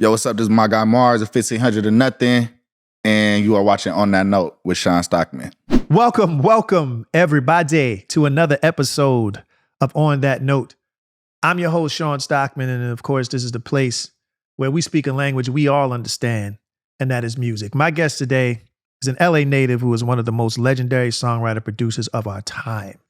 Yo, what's up? This is my guy Mars at 1500 or nothing. And you are watching On That Note with Shawn Stockman. Welcome, everybody, to another episode of On That Note. I'm your host, Shawn Stockman, and of course, this is the place where we speak a language we all understand, and that is music. My guest today is an LA native who is one of the most legendary songwriter-producers of our time.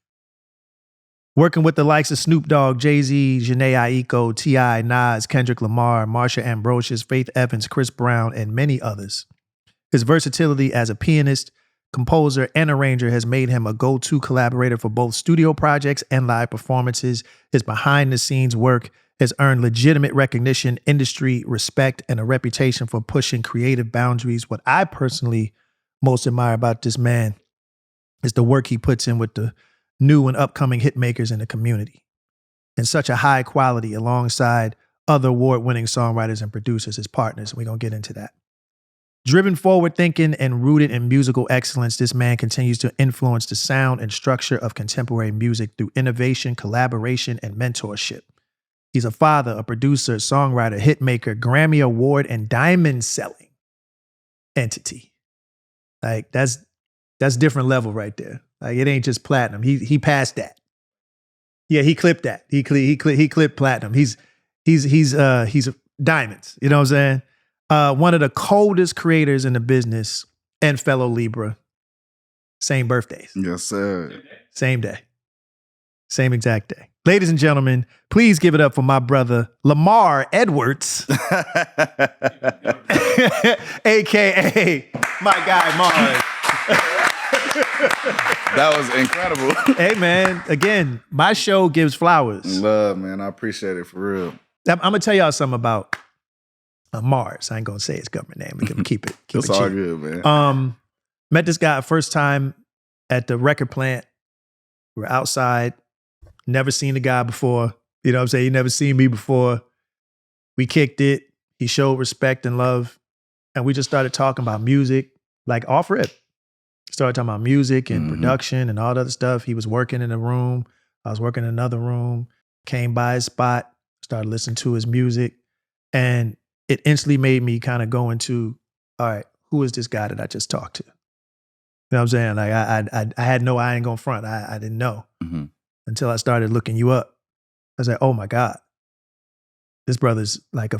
Working with the likes of Snoop Dogg, Jay-Z, Jhené Aiko, T.I., Nas, Kendrick Lamar, Marsha Ambrosius, Faith Evans, Chris Brown, and many others. His versatility as a pianist, composer, and arranger has made him a go-to collaborator for both studio projects and live performances. His behind-the-scenes work has earned legitimate recognition, industry respect, and a reputation for pushing creative boundaries. What I personally most admire about this man is the work he puts in with the new and upcoming hit makers in the community, and such a high quality alongside other award-winning songwriters and producers as partners. We're going to get into that. Driven forward thinking and rooted in musical excellence, this man continues to influence the sound and structure of contemporary music through innovation, collaboration, and mentorship. He's a father, a producer, songwriter, hit maker, Grammy Award, and diamond selling entity. Like that's different level right there. Like it ain't just platinum. He passed that. Yeah, he clipped that. He clipped platinum. He's diamonds. You know what I'm saying? One of the coldest creators in the business and fellow Libra. Same birthdays. Yes, sir. Same day. Same exact day. Ladies and gentlemen, please give it up for my brother, Lamar Edwards, a.k.a. my guy, Mars. That was incredible. Hey, man, again, my show gives flowers. Love, man. I appreciate it for real. I'm going to tell y'all something about Mars. I ain't going to say his government name. We're going to keep it It's all cheap. good, man. Met this guy first time at the record plant. We were outside. Never seen the guy before. You know what I'm saying? He never seen me before. We kicked it. He showed respect and love. And we just started talking about music, like off rip. Started talking about music and production and all the other stuff. He was working in a room. I was working in another room. Came by his spot. Started listening to his music. And it instantly made me kind of go into, all right, who is this guy that I just talked to? You know what I'm saying? Like I had no, I ain't gonna front. I didn't know until I started looking you up. I was like, oh my God, this brother's like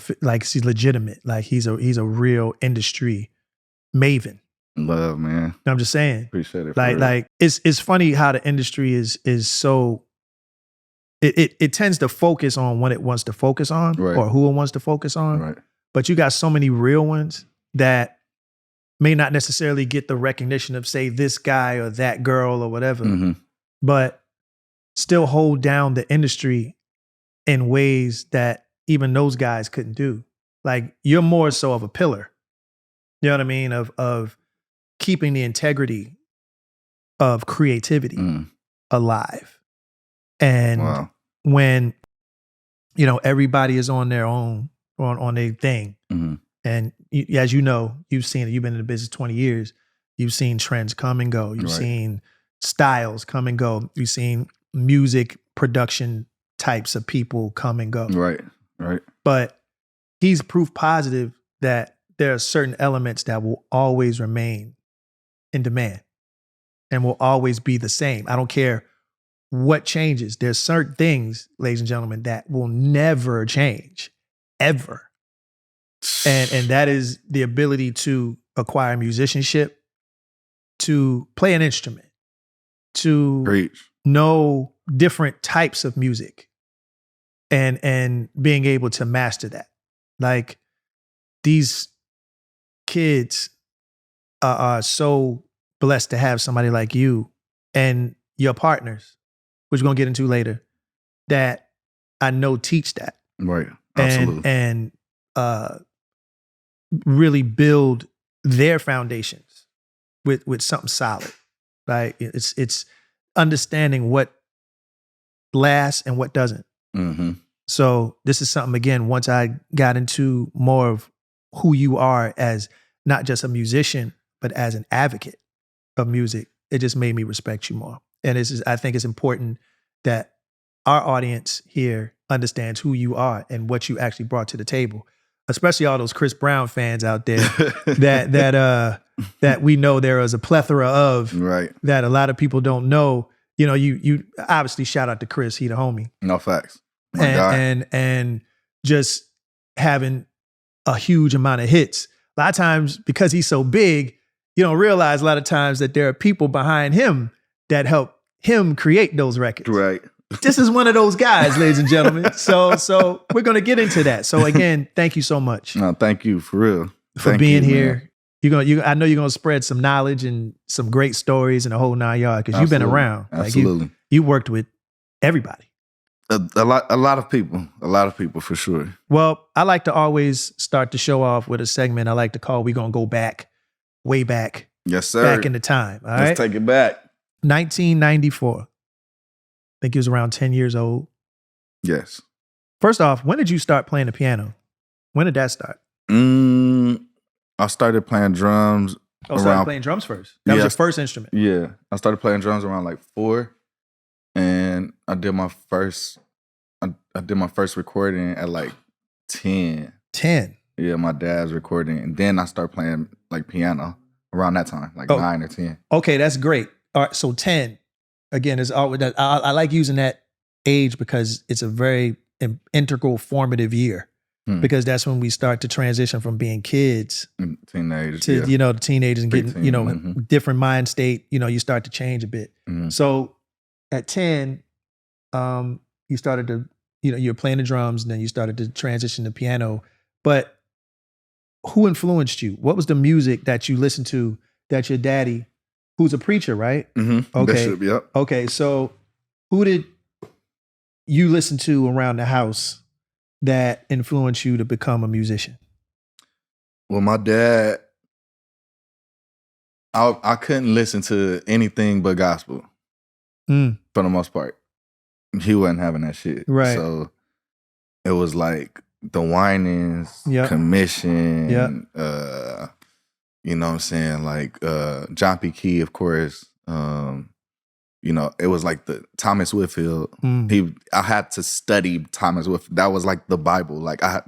he's legitimate. Like he's a real industry maven. Love, man. I'm just saying. Appreciate it. Like it's funny how the industry is so. It tends to focus on what it wants to focus on, right, or who it wants to focus on. Right. But you got so many real ones that may not necessarily get the recognition of, say, this guy or that girl or whatever, but still hold down the industry in ways that even those guys couldn't do. Like you're more so of a pillar, you know what I mean? Of keeping the integrity of creativity alive. And when, you know, everybody is on their own, on their thing. And as you know, you've seen it. You've been in the business 20 years. You've seen trends come and go. You've seen styles come and go. You've seen music production types of people come and go. Right. But he's proof positive that there are certain elements that will always remain in demand and will always be the same. I don't care what changes. There's certain things, ladies and gentlemen, that will never change, ever. And that is the ability to acquire musicianship, to play an instrument, to know different types of music, and being able to master that. Like these kids are so blessed to have somebody like you and your partners, which we're going to get into later, that I know teach that. Right. Absolutely. And really build their foundations with something solid. Right? It's understanding what lasts and what doesn't. So this is something, again, once I got into more of who you are as not just a musician, but as an advocate of music, it just made me respect you more. And I think it's important that our audience here understands who you are and what you actually brought to the table. especially all those Chris Brown fans out there that we know there is a plethora of, Right. that a lot of people don't know. You know, you obviously shout out to Chris, he the homie. No facts. My guy. And just having a huge amount of hits. A lot of times, because he's so big, you don't realize a lot of times that there are people behind him that help him create those records. Right. This is one of those guys, ladies and gentlemen. So we're going to get into that. So again, thank you so much. No, thank you for real. For being here. I know you're going to spread some knowledge and some great stories and the whole 9 yards, because you've been around. Absolutely. Like you worked with everybody. A lot of people for sure. Well, I like to always start the show off with a segment I like to call "We Gonna Go Back," way back. Yes, sir. Back in the time. All right. Let's take it back. 1994. I think he was around 10 years old. Yes. First off, when did you start playing the piano? When did that start? I started playing drums. Started playing drums first. That was your first instrument. Yeah. I started playing drums around like 4. And I did my first recording at like 10. 10. Yeah, my dad's recording. And then I started playing like piano around that time, like 9 or 10. Okay, that's great. All right, so 10. Again, is always that I like using that age because it's a very integral formative year. Because that's when we start to transition from being kids teenagers to, the teenagers and getting, mm-hmm. different mind state, you start to change a bit. Mm-hmm. So at 10, you started to, you were playing the drums and then you started to transition to piano. But who influenced you? What was the music that you listened to that your daddy, who's a preacher, right? Mm-hmm. Okay. Bishop, yep. Okay. So who did you listen to around the house that influenced you to become a musician? Well, my dad, I couldn't listen to anything but gospel for the most part. He wasn't having that shit. Right. So it was like the Winans, Commission, you know what I'm saying? Like John P. Key, of course. It was like the Thomas Whitfield. I had to study Thomas Whitfield. That was like the Bible. Like I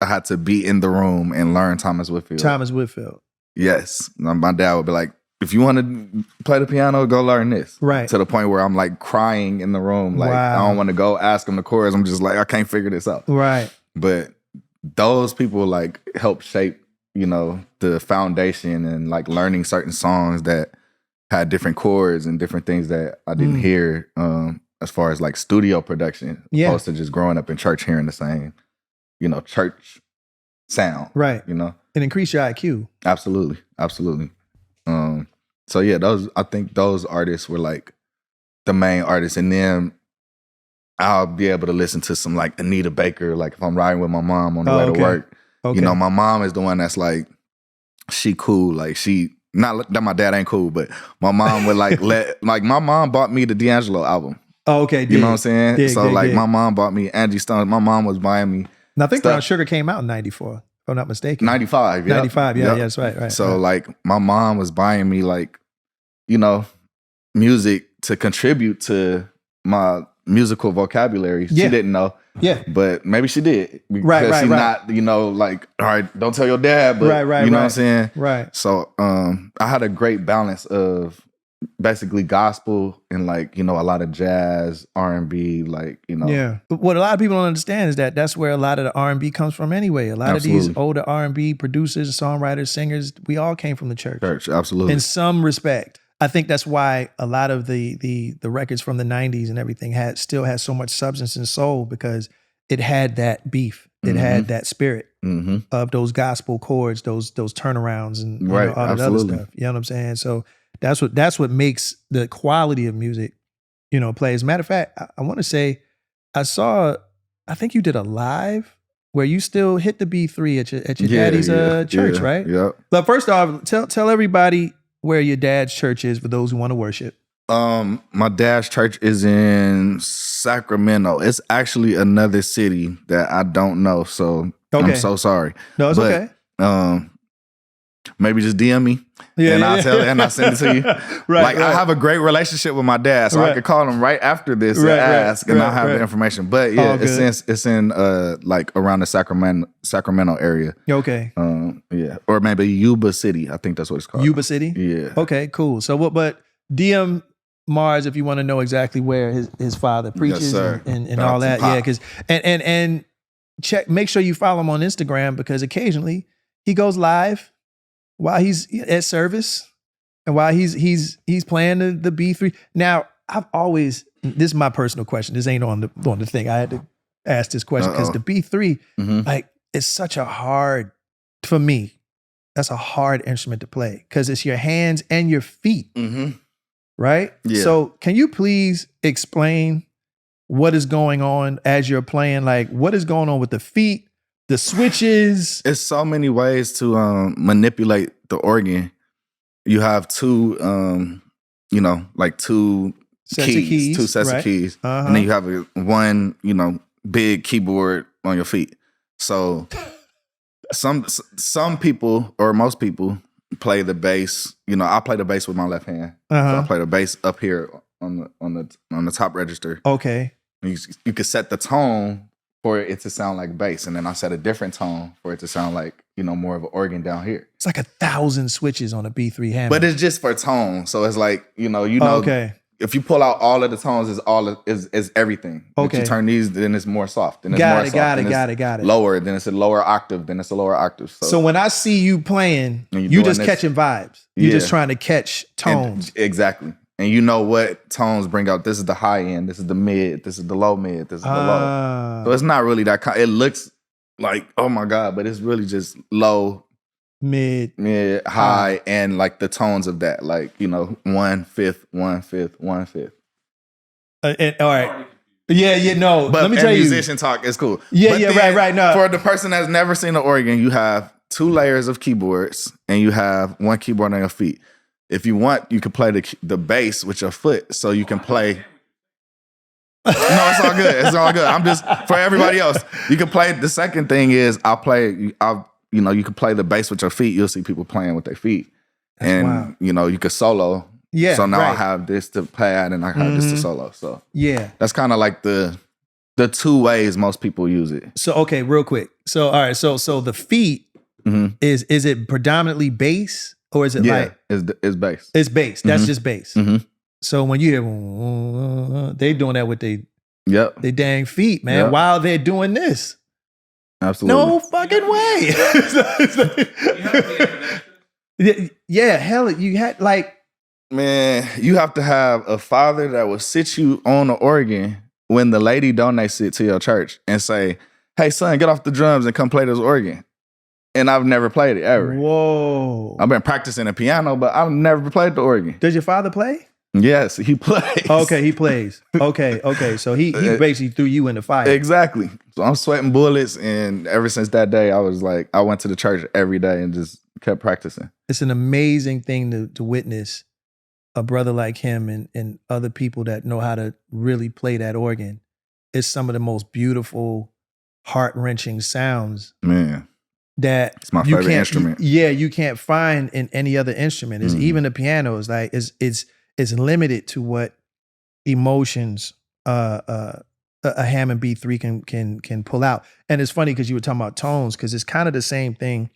had to be in the room and learn Thomas Whitfield. Thomas Whitfield. Yes. My dad would be like, if you want to play the piano, go learn this. Right. To the point where I'm like crying in the room. Like I don't want to go ask him the chords. I'm just like, I can't figure this out. Right. But those people like help shape, the foundation and like learning certain songs that had different chords and different things that I didn't hear as far as like studio production, opposed to just growing up in church hearing the same, church sound. Right. And increase your IQ. Absolutely. So yeah, I think those artists were like the main artists. And then I'll be able to listen to some like Anita Baker, like if I'm riding with my mom on the way to work. Okay. My mom is the one that's like, she cool. Like not that my dad ain't cool, but my mom would like my mom bought me the D'Angelo album. Oh, okay. You know what I'm saying? My mom bought me Angie Stone. My mom was buying me. Now I think Brown Sugar came out in 94, if I'm not mistaken. 95. Yep. 95, yeah, that's right. So like my mom was buying me like, music to contribute to my musical vocabulary. She didn't know. Yeah. But maybe she did. Because she's not, like, all right, don't tell your dad, but you know what I'm saying? Right. So I had a great balance of basically gospel and like, a lot of jazz, R&B, like, Yeah. But what a lot of people don't understand is that that's where a lot of the R&B comes from anyway. A lot of these older R&B producers, songwriters, singers, we all came from the church. Absolutely. In some respect. I think that's why a lot of the records from the 90s and everything still has so much substance and soul, because it had that beef. It had that spirit of those gospel chords, those turnarounds and all that other stuff. You know what I'm saying? So that's what makes the quality of music, play. As a matter of fact, I want to say I think you did a live where you still hit the B3 at your daddy's church, right? Yeah. But first off, tell everybody where your dad's church is for those who want to worship. My dad's church is in Sacramento. It's actually another city that I don't know, so I'm so sorry. No, it's okay. maybe just DM me and I'll tell it and I'll send it to you. I have a great relationship with my dad, so I could call him right after this and ask, and I'll have the information. But yeah, it's in like around the Sacramento area. Okay. Or maybe Yuba City. I think that's what it's called. Yuba City? Yeah. Okay, cool. So but DM Mars if you want to know exactly where his father preaches and all that. Yeah, because and make sure you follow him on Instagram because occasionally he goes live while he's at service and while he's playing the B3. Now, I've always, this is my personal question. This ain't on the thing. I had to ask this question because the B3, like, it's such a hard, for me, that's a hard instrument to play because it's your hands and your feet. Right? Yeah. So can you please explain what is going on as you're playing? Like what is going on with the feet, the switches? It's so many ways to manipulate the organ. You have two, like two keys, two sets of keys. And then you have one, big keyboard on your feet. So some people or most people play the bass. I play the bass with my left hand. So I play the bass up here on the top register. Okay. You could set the tone for it to sound like bass, and then I set a different tone for it to sound like more of an organ down here. It's like 1,000 switches on a B3 hammer, but it's just for tone. So it's like okay. If you pull out all of the tones, is everything. Okay. If you turn these, then it's more soft. Then it's got it. Lower, then it's a lower octave. Then it's a lower octave. So when I see you playing, you just catching vibes. You're just trying to catch tones. Exactly. And you know what tones bring out. This is the high end. This is the mid. This is the low mid. This is the low. So it's not really that. It looks like, oh my God, but it's really just low, mid, high, and like the tones of that, like 1/5, 1/5, 1/5. All right, no. But let me tell you, musician talk is cool. Right. No, for the person that's never seen an organ, you have 2 layers of keyboards, and you have 1 keyboard on your feet. If you want, you can play the bass with your foot, so you can play. No, it's all good. It's all good. I'm just for everybody else. You can play. The second thing is you can play the bass with your feet. You'll see people playing with their feet, and you can solo. Yeah. So now I have this to pad, and I have this to solo. So that's kind of like the 2 ways most people use it. So okay, real quick. So all right. So the feet is it predominantly bass or is it it's bass? It's bass. That's just bass. So when you hear, they doing that with they dang feet, man, while they're doing this. Absolutely. No fucking way. Hell, you had like. Man, you have to have a father that will sit you on the organ when the lady donates it to your church and say, hey son, get off the drums and come play this organ. And I've never played it ever. Whoa. I've been practicing the piano, but I've never played the organ. Does your father play? Yes, he plays. Okay, he plays. Okay. So he basically threw you in the fire. Exactly. So I'm sweating bullets, and ever since that day, I was like, I went to the church every day and just kept practicing. It's an amazing thing to witness a brother like him and other people that know how to really play that organ. It's some of the most beautiful, heart-wrenching sounds. Man. That it's my favorite instrument. You can't find in any other instrument. It's even the piano is like it's limited to what emotions a Hammond B3 can pull out. And it's funny because you were talking about tones because it's kind of the same thing.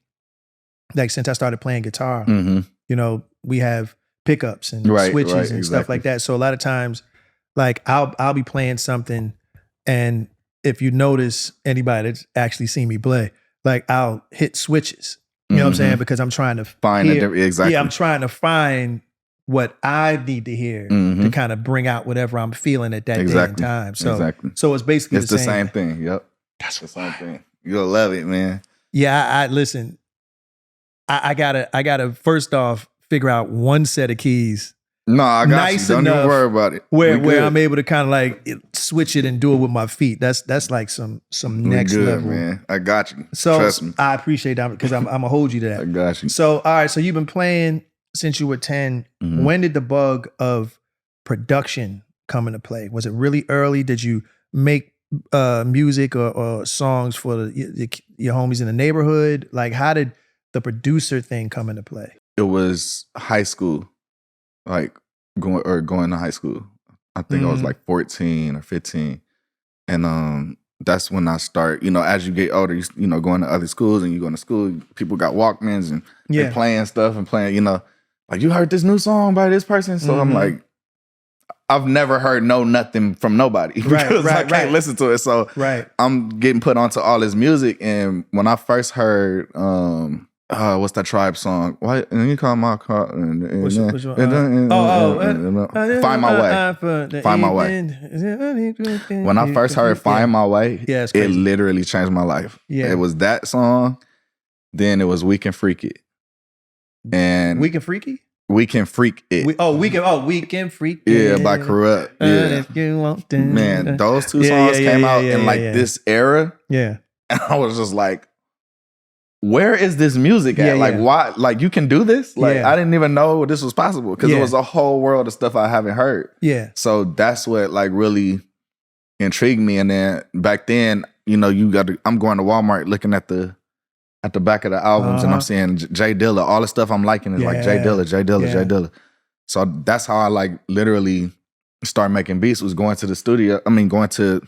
Like since I started playing guitar, we have pickups and switches and stuff like that. So a lot of times, like I'll be playing something, and if you notice anybody that's actually seen me play. Like I'll hit switches, you know what I'm saying? Because I'm trying to find exactly. Yeah, I'm trying to find what I need to hear to kind of bring out whatever I'm feeling at that day and time. So it's basically the same thing. Yep, that's the same thing. You'll love it, man. Yeah, I listen. I gotta first off figure out one set of keys. No, I got you. Don't even worry about it. Where I'm able to kind of like switch it and do it with my feet. That's like some next level, man. I got you. So trust me. I appreciate that because I'm gonna hold you to that. I got you. So all right, so you've been playing since you were 10. When did the bug of production come into play? Was it really early? Did you make music or songs for your homies in the neighborhood? Like how did the producer thing come into play? It was high school, like going to high school. I think I was like 14 or 15. And that's when I start, as you get older, you know, going to other schools and you going to school, people got Walkmans and they playing stuff and playing, like, you heard this new song by this person? So I'm like, I've never heard nothing from nobody because I can't listen to it. So I'm getting put onto all this music. And when I first heard, what's that Tribe song? Why? And you call my car. Which one? Find My Way. Find My Way. When I first heard Find My Way, it literally changed my life. Yeah. It was that song. Then it was We Can Freak It. And We Can Freaky? We Can Freak It. We Can Freak It. Yeah, by Corrupt. Yeah. Man, those two songs came out in like this era. Yeah. And I was just like, where is this music at? Like, why? Like, you can do this? Like, I didn't even know this was possible because it was a whole world of stuff I haven't heard. Yeah. So that's what like really intrigued me. And then back then, I'm going to Walmart looking at the back of the albums and I'm seeing Jay Dilla. All the stuff I'm liking is like Jay Dilla. So that's how I like literally started making beats, was going to the studio. I mean, it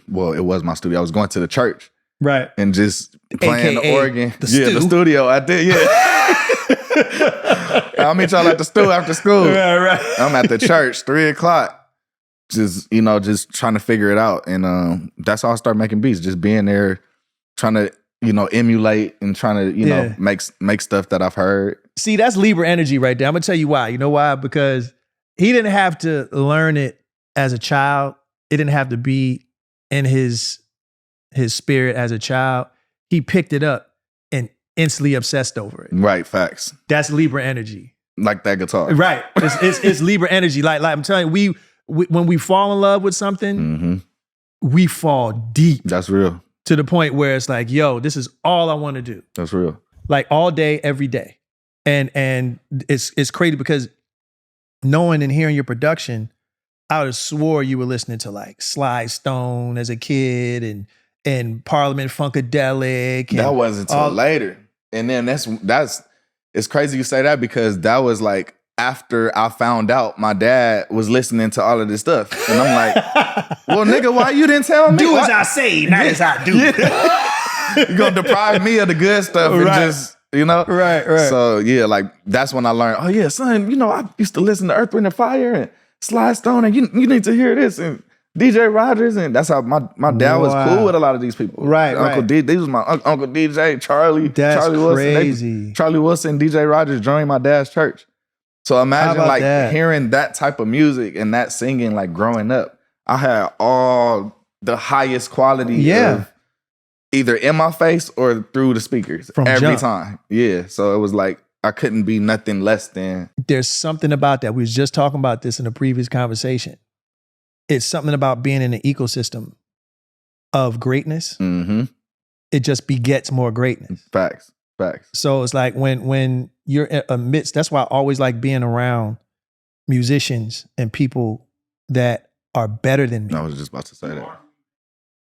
was my studio. I was going to the church. Right. And just playing the organ. The studio. I did, I'll meet y'all at the stew after school. Right. I'm at the church, 3:00. Just trying to figure it out. And that's how I started making beats. Just being there, trying to, emulate and trying to, make stuff that I've heard. See, that's Libra energy right there. I'm gonna tell you why. You know why? Because he didn't have to learn it as a child. It didn't have to be in his spirit as a child. He picked it up and instantly obsessed over it. Right, facts. That's Libra energy. Like that guitar. Right. It's Libra energy. Like I'm telling you, we when we fall in love with something, we fall deep. That's real. To the point where it's like, yo, this is all I want to do. That's real. Like all day, every day. And it's crazy because knowing and hearing your production, I would have swore you were listening to like Sly Stone as a kid and Parliament Funkadelic. And that wasn't until later. And then that's it's crazy you say that because that was like after I found out my dad was listening to all of this stuff. And I'm like, well, nigga, why you didn't tell me? Do as I say, not as I do. You're going to deprive me of the good stuff and just, Right. So, yeah, like that's when I learned, oh, yeah, son, I used to listen to Earth, Wind & Fire and Sly Stone and you need to hear this. And DJ Rogers, and that's how my dad was cool with a lot of these people. Right, Uncle D, these was my Uncle DJ, Charlie crazy. Wilson. Charlie Wilson, DJ Rogers joined my dad's church. So imagine like hearing that type of music and that singing, like growing up. I had all the highest quality of either in my face or through the speakers every time. Yeah. So it was like I couldn't be nothing less than. There's something about that. We was just talking about this in a previous conversation. It's something about being in an ecosystem of greatness. It just begets more greatness. Facts. So it's like when you're amidst, that's why I always like being around musicians and people that are better than me. I was just about to say that.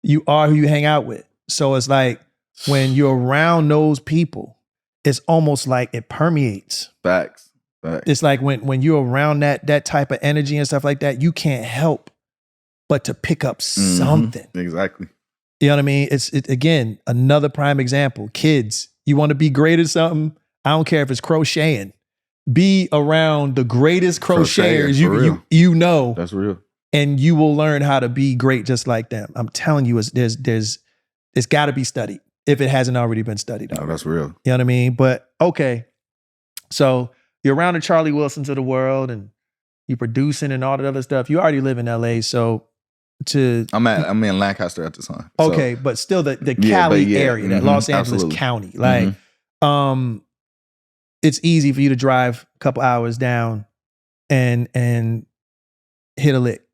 You are who you hang out with. So it's like when you're around those people, it's almost like it permeates. Facts. It's like when you're around that type of energy and stuff like that, you can't help but to pick up something. Exactly. You know what I mean? It's again, another prime example. Kids, you want to be great at something? I don't care if it's crocheting. Be around the greatest crocheters you know. That's real. And you will learn how to be great just like them. I'm telling you, it's got to be studied if it hasn't already been studied. No, that's real. You know what I mean? But okay, so you're around the Charlie Wilsons of the world and you're producing and all that other stuff. You already live in LA, so I'm in Lancaster at the time. Okay, so. But still the Cali area, that Los Angeles County. Like, it's easy for you to drive a couple hours down and hit a lick,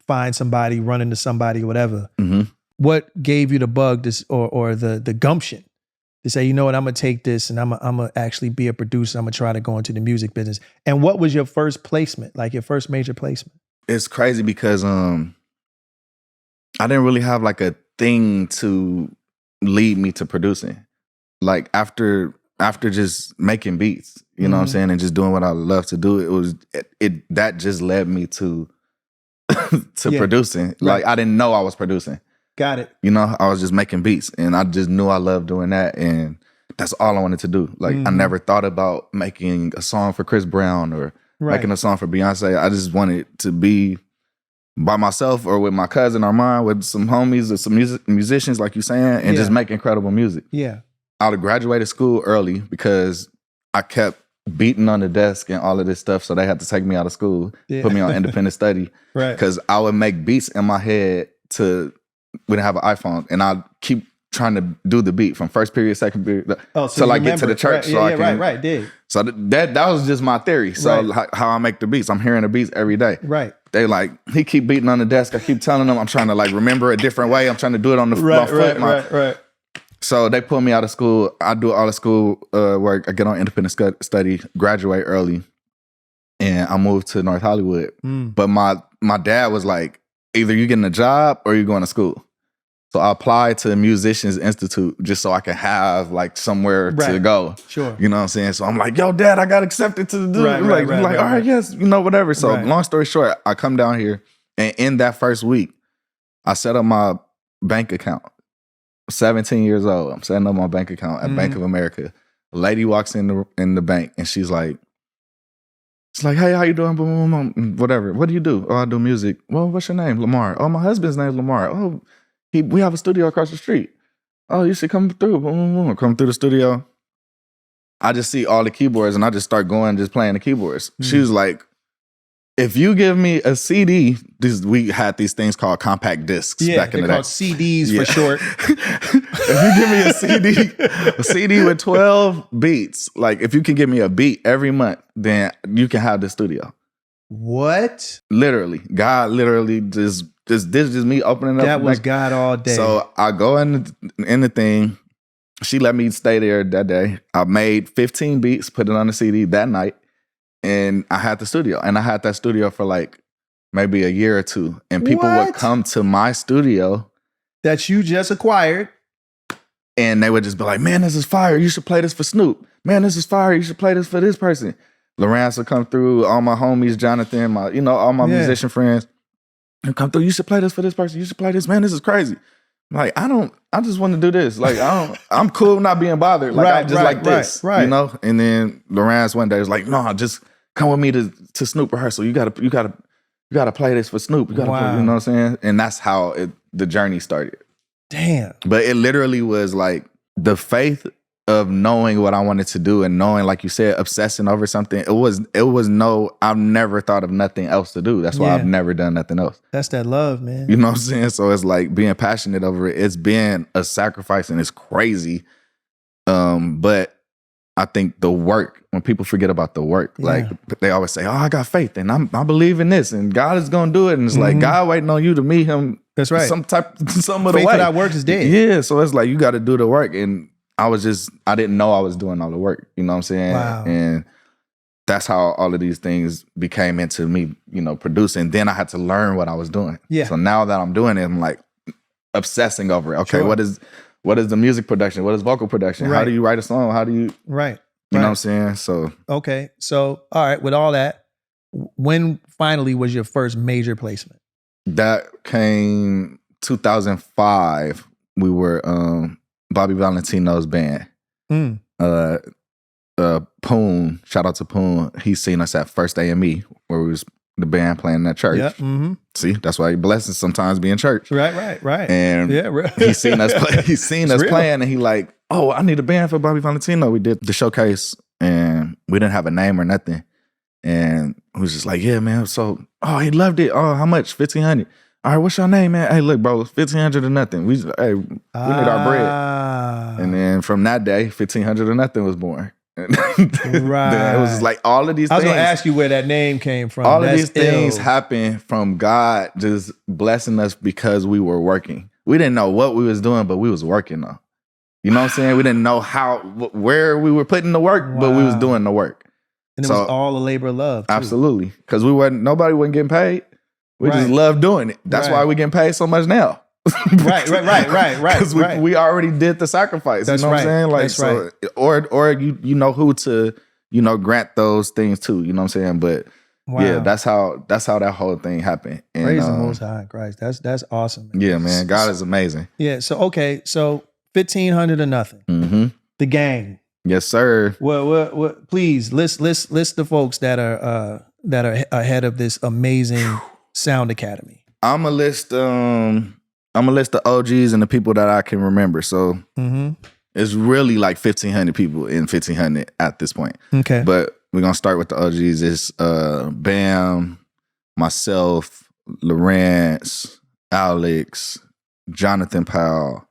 find somebody, run into somebody, whatever. What gave you the bug or the gumption to say, you know what, I'm gonna take this and I'm gonna actually be a producer. I'm gonna try to go into the music business. And what was your first placement, like your first major placement? It's crazy because I didn't really have like a thing to lead me to producing. Like after after just making beats, you know what I'm saying, and just doing what I love to do, that just led me to producing. Right. Like I didn't know I was producing. Got it. You know, I was just making beats, and I just knew I loved doing that, and that's all I wanted to do. Like I never thought about making a song for Chris Brown or making a song for Beyonce. I just wanted to be by myself or with my cousin or mine, with some homies or some musicians, like you saying, and just make incredible music. Yeah. I would have graduated school early because I kept beating on the desk and all of this stuff, so they had to take me out of school, put me on independent study. Right. Because I would make beats in my head we didn't have an iPhone, and I'd keep trying to do the beat from first period, second period, till I get to the church. Right. So that was just my theory. So how I make the beats, I'm hearing the beats every day. Right. They like, he keep beating on the desk. I keep telling them I'm trying to like remember a different way. I'm trying to do it on the my foot. Right. So they pull me out of school. I do all the school work. I get on independent study, graduate early, and I moved to North Hollywood. But my dad was like, either you getting a job or you're going to school. So I applied to the Musicians Institute just so I could have like somewhere to go. Sure. You know what I'm saying? So I'm like, yo, Dad, I got accepted to the dude. All right, yes, you know, whatever. So long story short, I come down here, and in that first week, I set up my bank account. 17 years old. I'm setting up my bank account at Bank of America. A lady walks in the bank, and she's like, hey, how you doing? Boom, boom, boom. Whatever. What do you do? Oh, I do music. Well, what's your name? Lamar. Oh, my husband's name's Lamar. Oh, we have a studio across the street. Oh, you should come through. Boom, boom, boom. Come through the studio. I just see all the keyboards, and I just start going, just playing the keyboards. She was like, if you give me a CD, we had these things called compact discs back in the day. Called CDs for short. If you give me a CD with 12 beats, like if you can give me a beat every month, then you can have the studio. What? Literally. God literally this is just me opening up. That was God all day. So I go in the thing. She let me stay there that day. I made 15 beats, put it on the CD that night. And I had the studio, and I had that studio for like maybe a year or two. And people would come to my studio that you just acquired, and they would just be like, man, this is fire. You should play this for Snoop. Man, this is fire. You should play this for this person. Lawrence would come through, all my homies, Jonathan, all my musician friends, and come through. You should play this for this person. You should play this. Man, this is crazy. I'm like, I just want to do this. Like, I'm cool not being bothered. Like, I just like this, you know? And then Lawrence one day was like, no, just come with me to Snoop rehearsal. You gotta play this for Snoop. You gotta play, you know what I'm saying? And that's how the journey started. Damn. But it literally was like the faith of knowing what I wanted to do and knowing, like you said, obsessing over something. I've never thought of nothing else to do. That's why I've never done nothing else. That's that love, man. You know what I'm saying? So it's like being passionate over it. It's been a sacrifice, and it's crazy. But I think the work, when people forget about the work, like they always say, oh, I got faith and I believe in this and God is going to do it. And it's like, God waiting on you to meet him. That's right. Some of the way. Faith without work is dead. Yeah. So it's like, you got to do the work. And I didn't know I was doing all the work. You know what I'm saying? Wow. And that's how all of these things became into me, producing. Then I had to learn what I was doing. Yeah. So now that I'm doing it, I'm like obsessing over it. Okay. What is the music production? What is vocal production? Right. How do you write a song? How do you... Right. You know what I'm saying? So... Okay. So, all right. With all that, when finally was your first major placement? That came 2005. We were Bobby Valentino's band. Poon, shout out to Poon. He's seen us at First AME, where we was the band playing at church. Yep. Mm-hmm. See, that's why he blesses sometimes being church. Right. And he's seen us play. He's seen us playing, and he like, oh, I need a band for Bobby Valentino. We did the showcase, and we didn't have a name or nothing. And he was just like, yeah, man. So, he loved it. Oh, how much? 1,500. All right, what's your name, man? Hey, look, bro, 1,500 or nothing. We need our bread. And then from that day, 1,500 or nothing was born. Right. Then it was just like all of these things. I was going to ask you where that name came from. All of these things happen from God just blessing us because we were working. We didn't know what we was doing, but we was working though. You know what I'm saying? We didn't know where we were putting the work, but we was doing the work. And it was all a labor of love too. Absolutely. Because nobody wasn't getting paid. We just love doing it. That's why we getting paid so much now. Right. Because we already did the sacrifice. That's you know right. what I'm saying? Like, That's so, right. Or you know who to, you know, grant those things to, you know what I'm saying? But yeah, that's how that whole thing happened. And, praise the Most High Christ. That's awesome. Man. Yeah, man. God is amazing. Yeah. So 1,500 or nothing. Mm-hmm. The gang. Yes, sir. Well, please list the folks that are ahead of this amazing Sound Academy. I'm gonna list the OGs and the people that I can remember. So it's really like 1,500 people in 1,500 at this point. Okay, but we're gonna start with the OGs. It's Bam, myself, Lawrence, Alex, Jonathan Powell,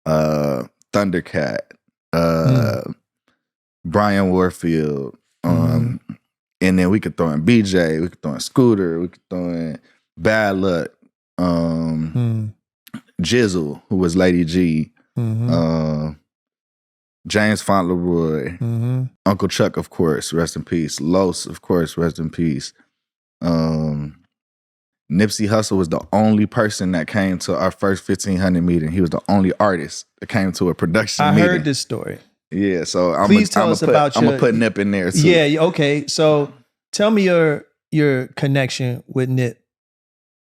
Thundercat, Brian Warfield, and then we could throw in BJ, we could throw in Scooter, we could throw in Bad Luck, Jizzle, who was Lady G, James Fauntleroy, Uncle Chuck, of course, rest in peace. Los, of course, rest in peace. Nipsey Hussle was the only person that came to our first 1,500 meeting. He was the only artist that came to a production meeting. I heard this story. Yeah, so I'm gonna put Nip in there too. Yeah, okay. So tell me your connection with Nip,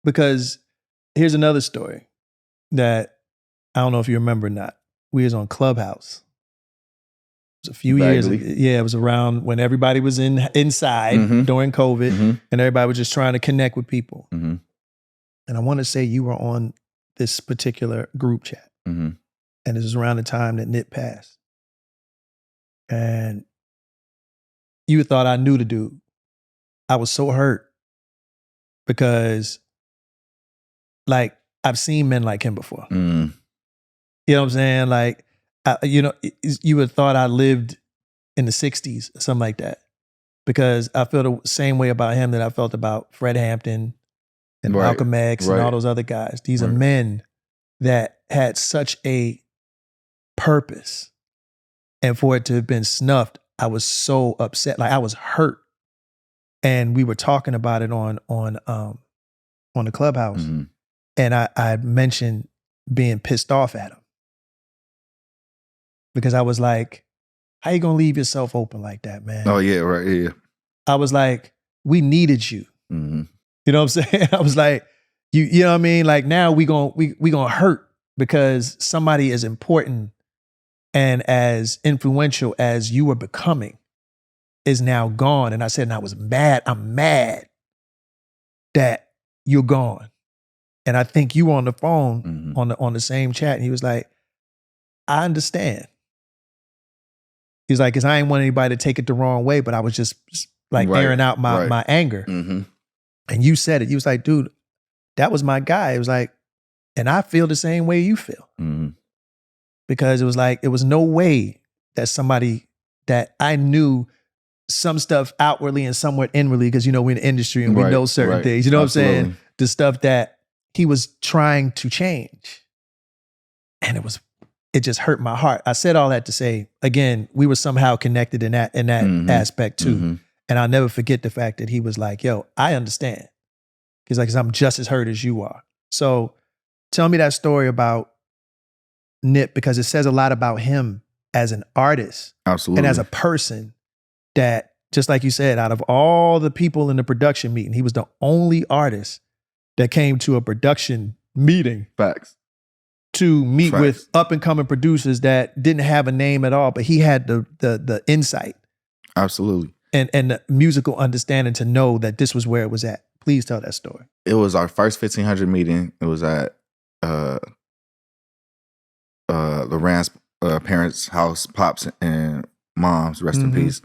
because here's another story that I don't know if you remember or not. We was on Clubhouse. It was a few years. Yeah, it was around when everybody was inside during COVID, and everybody was just trying to connect with people. And I want to say you were on this particular group chat, and this was around the time that Nip passed. And you thought I knew the dude. I was so hurt because, like, I've seen men like him before. You know what I'm saying? Like, you would have thought I lived in the 60s or something like that, because I feel the same way about him that I felt about Fred Hampton and Malcolm X and all those other guys. These are men that had such a purpose. And for it to have been snuffed, I was so upset. Like, I was hurt. And we were talking about it on the Clubhouse. And I mentioned being pissed off at him. Because I was like, how you gonna leave yourself open like that, man? Oh, yeah, right, yeah. I was like, we needed you. You know what I'm saying? I was like, you know what I mean? Like, now we gonna hurt because somebody as important and as influential as you were becoming is now gone. And I said, and I was mad. I'm mad that you're gone. And I think you were on the phone on the same chat. And he was like, I understand. He's like, because I didn't want anybody to take it the wrong way, but I was just like airing out my anger. And you said it. You was like, dude, that was my guy. It was like, and I feel the same way you feel. Because it was like, it was no way that somebody that I knew some stuff outwardly and somewhat inwardly, because, you know, we're in the industry and we know certain things. You know what I'm saying? The stuff that he was trying to change. And it just hurt my heart. I said all that to say, again, we were somehow connected in that aspect too. And I'll never forget the fact that he was like, yo, I understand. He's like, 'cause I'm just as hurt as you are. So tell me that story about Nip, because it says a lot about him as an artist. Absolutely. And as a person that, just like you said, out of all the people in the production meeting, he was the only artist that came to a production meeting. Facts. To meet with up and coming producers that didn't have a name at all, but he had the insight. Absolutely. And the musical understanding to know that this was where it was at. Please tell that story. It was our first 1,500 meeting. It was at Loren's parents' house, pops and moms, rest in peace.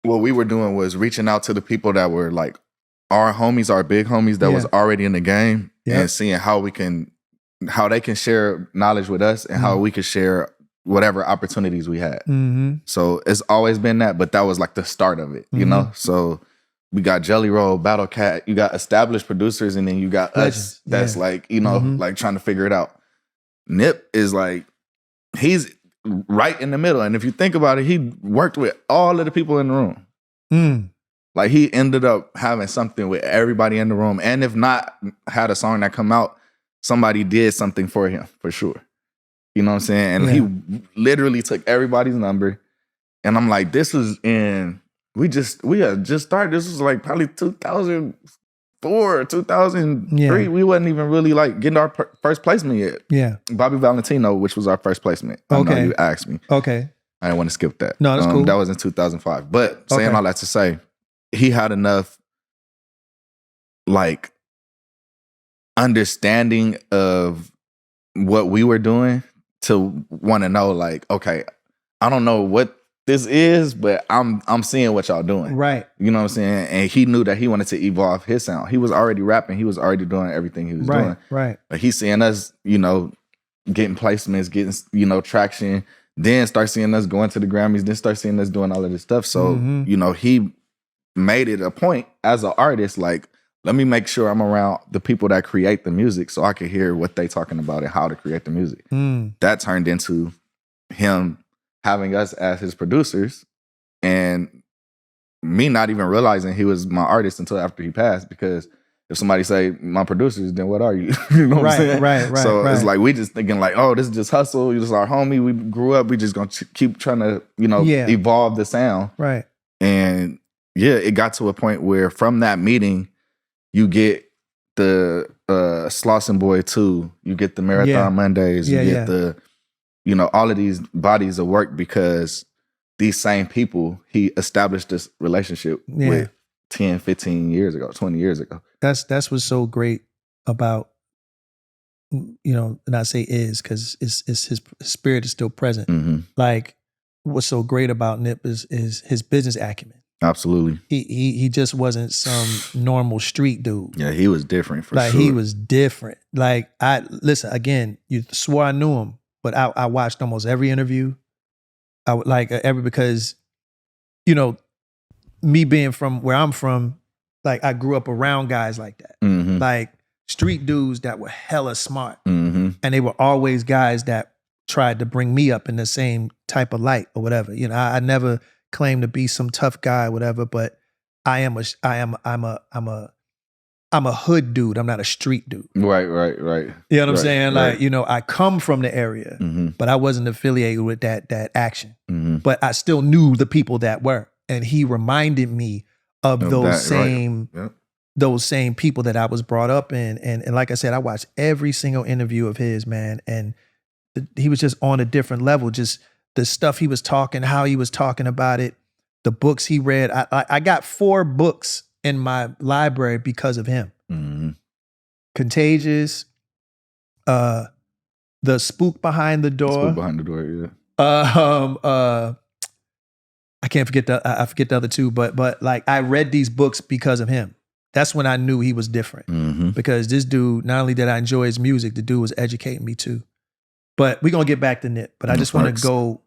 What we were doing was reaching out to the people that were like our homies, our big homies that was already in the game, and seeing how they can share knowledge with us and how we could share whatever opportunities we had. So it's always been that, but that was like the start of it, you know? So we got Jelly Roll, Battle Cat, you got established producers, and then you got us that's like, you know, like trying to figure it out. Nip is like, he's right in the middle. And if you think about it, he worked with all of the people in the room. Like, he ended up having something with everybody in the room. And if not, had a song that come out somebody did something for him, for sure. You know what I'm saying? And he literally took everybody's number. And I'm like, this was we had just started. This was like probably 2004, 2003. Yeah. We wasn't even really like getting our first placement yet. Yeah. Bobby Valentino, which was our first placement. Okay. I know you asked me. Okay. I didn't want to skip that. No, that's cool. That was in 2005. But saying all that to say, he had enough like understanding of what we were doing to want to know, like, okay, I don't know what this is, but I'm seeing what y'all doing. Right. You know what I'm saying? And he knew that he wanted to evolve his sound. He was already rapping. He was already doing everything he was doing. Right. But he's seeing us, getting placements, getting, traction, then start seeing us going to the Grammys, then start seeing us doing all of this stuff. So, he made it a point as an artist, like, let me make sure I'm around the people that create the music so I can hear what they talking about and how to create the music. That turned into him having us as his producers and me not even realizing he was my artist until after he passed, because if somebody say my producers, then what are you? You know what I'm saying? Right. So it's like we just thinking like, oh, this is just hustle. You just our homie. We grew up. We just gonna keep trying to evolve the sound. Right. And it got to a point where from that meeting, you get the Slauson Boy 2, you get the Marathon Mondays, you get the all of these bodies of work, because these same people he established this relationship with 10, 15 years ago, 20 years ago. That's what's so great about, and I say is because it's his spirit is still present. Mm-hmm. Like what's so great about Nip is his business acumen. Absolutely. He just wasn't some normal street dude. Yeah, he was different for sure. He was different. Like listen, again, you swore I knew him, but I watched almost every interview. I would because, me being from where I'm from, like I grew up around guys like that. Mm-hmm. Like street dudes that were hella smart. Mm-hmm. And they were always guys that tried to bring me up in the same type of light or whatever. I never claimed to be some tough guy or whatever, but I'm a hood dude. I'm not a street dude. Right. You know what I'm saying? Like, I come from the area, but I wasn't affiliated with that action. Mm-hmm. But I still knew the people that were. And he reminded me of those same people that I was brought up in. And like I said, I watched every single interview of his, man. And he was just on a different level. Just the stuff he was talking, how he was talking about it, the books he read. I got 4 books in my library because of him. Mm-hmm. Contagious, The Spook Behind the Door. Spook Behind the Door, yeah. I can't forget I forget the other 2, but like I read these books because of him. That's when I knew he was different. Mm-hmm. Because this dude, not only did I enjoy his music, the dude was educating me too. But we're gonna get back to Nip. But I just want to go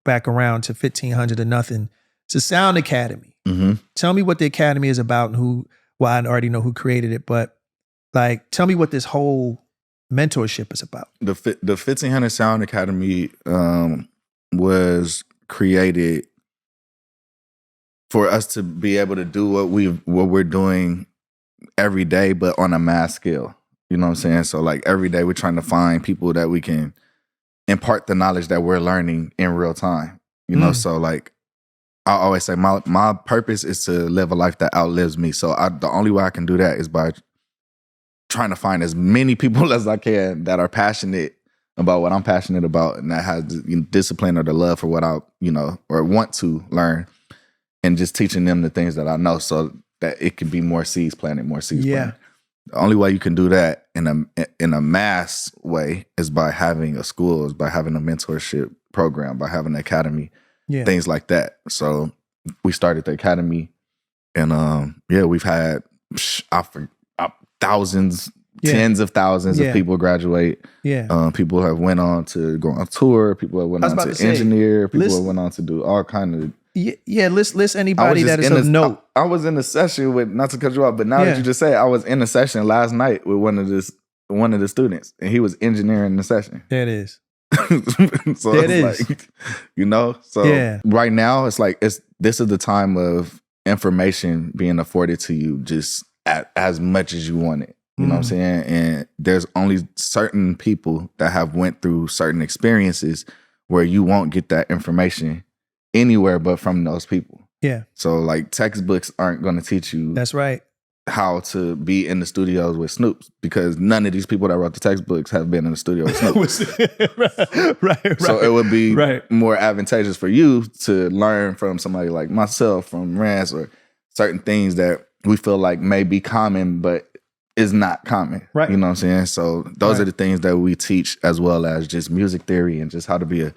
back around to 1500 or Nothing. It's a sound academy. Mm-hmm. Tell me what the academy is about and I already know who created it, but like, tell me what this whole mentorship is about. The 1500 Sound Academy was created for us to be able to do what we're doing every day, but on a mass scale. You know what I'm saying? So like every day we're trying to find people that we can impart the knowledge that we're learning in real time. You know, so like I always say my purpose is to live a life that outlives me. So the only way I can do that is by trying to find as many people as I can that are passionate about what I'm passionate about and that has the discipline or the love for what I, or want to learn, and just teaching them the things that I know so that it can be more seeds planted. The only way you can do that in a mass way is by having a school, is by having a mentorship program, by having an academy. Yeah. Things like that. So we started the academy, and we've had thousands, tens of thousands of people graduate. Yeah, people have went on to go on tour. People have went on to engineer. People have went on to do all kind of. Yeah, list anybody that is of note. I was in a session with, not to cut you off, but now that you just say, I was in a session last night with one of the students, and he was engineering the session. There it is. So it's like, so right now it's like this is the time of information being afforded to you just as much as you want it. You know what I'm saying? And there's only certain people that have went through certain experiences where you won't get that information anywhere but from those people. Yeah. So like textbooks aren't going to teach you. That's right. How to be in the studios with Snoop, because none of these people that wrote the textbooks have been in the studio with Snoop. right. So it would be more advantageous for you to learn from somebody like myself, from Rance, or certain things that we feel like may be common, but is not common. Right. You know what I'm saying? So those are the things that we teach, as well as just music theory and just how to be a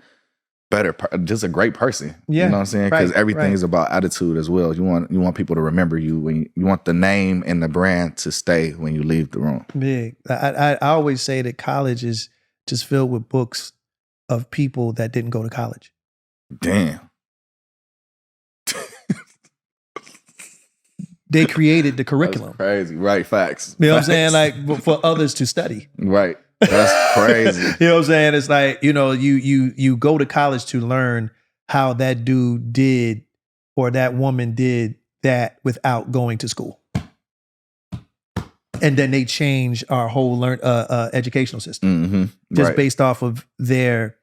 better, just a great person. Yeah. You know what I'm saying? Because everything is about attitude as well. You want people to remember you when you want the name and the brand to stay when you leave the room. Big. I always say that college is just filled with books of people that didn't go to college. Damn. They created the curriculum. That's crazy. Right. Facts. You know Facts. what I'm saying? Like for others to study. Right. That's crazy. You know what I'm saying? It's like, you go to college to learn how that dude did or that woman did that without going to school. And then they change our whole educational system. Just based off of their,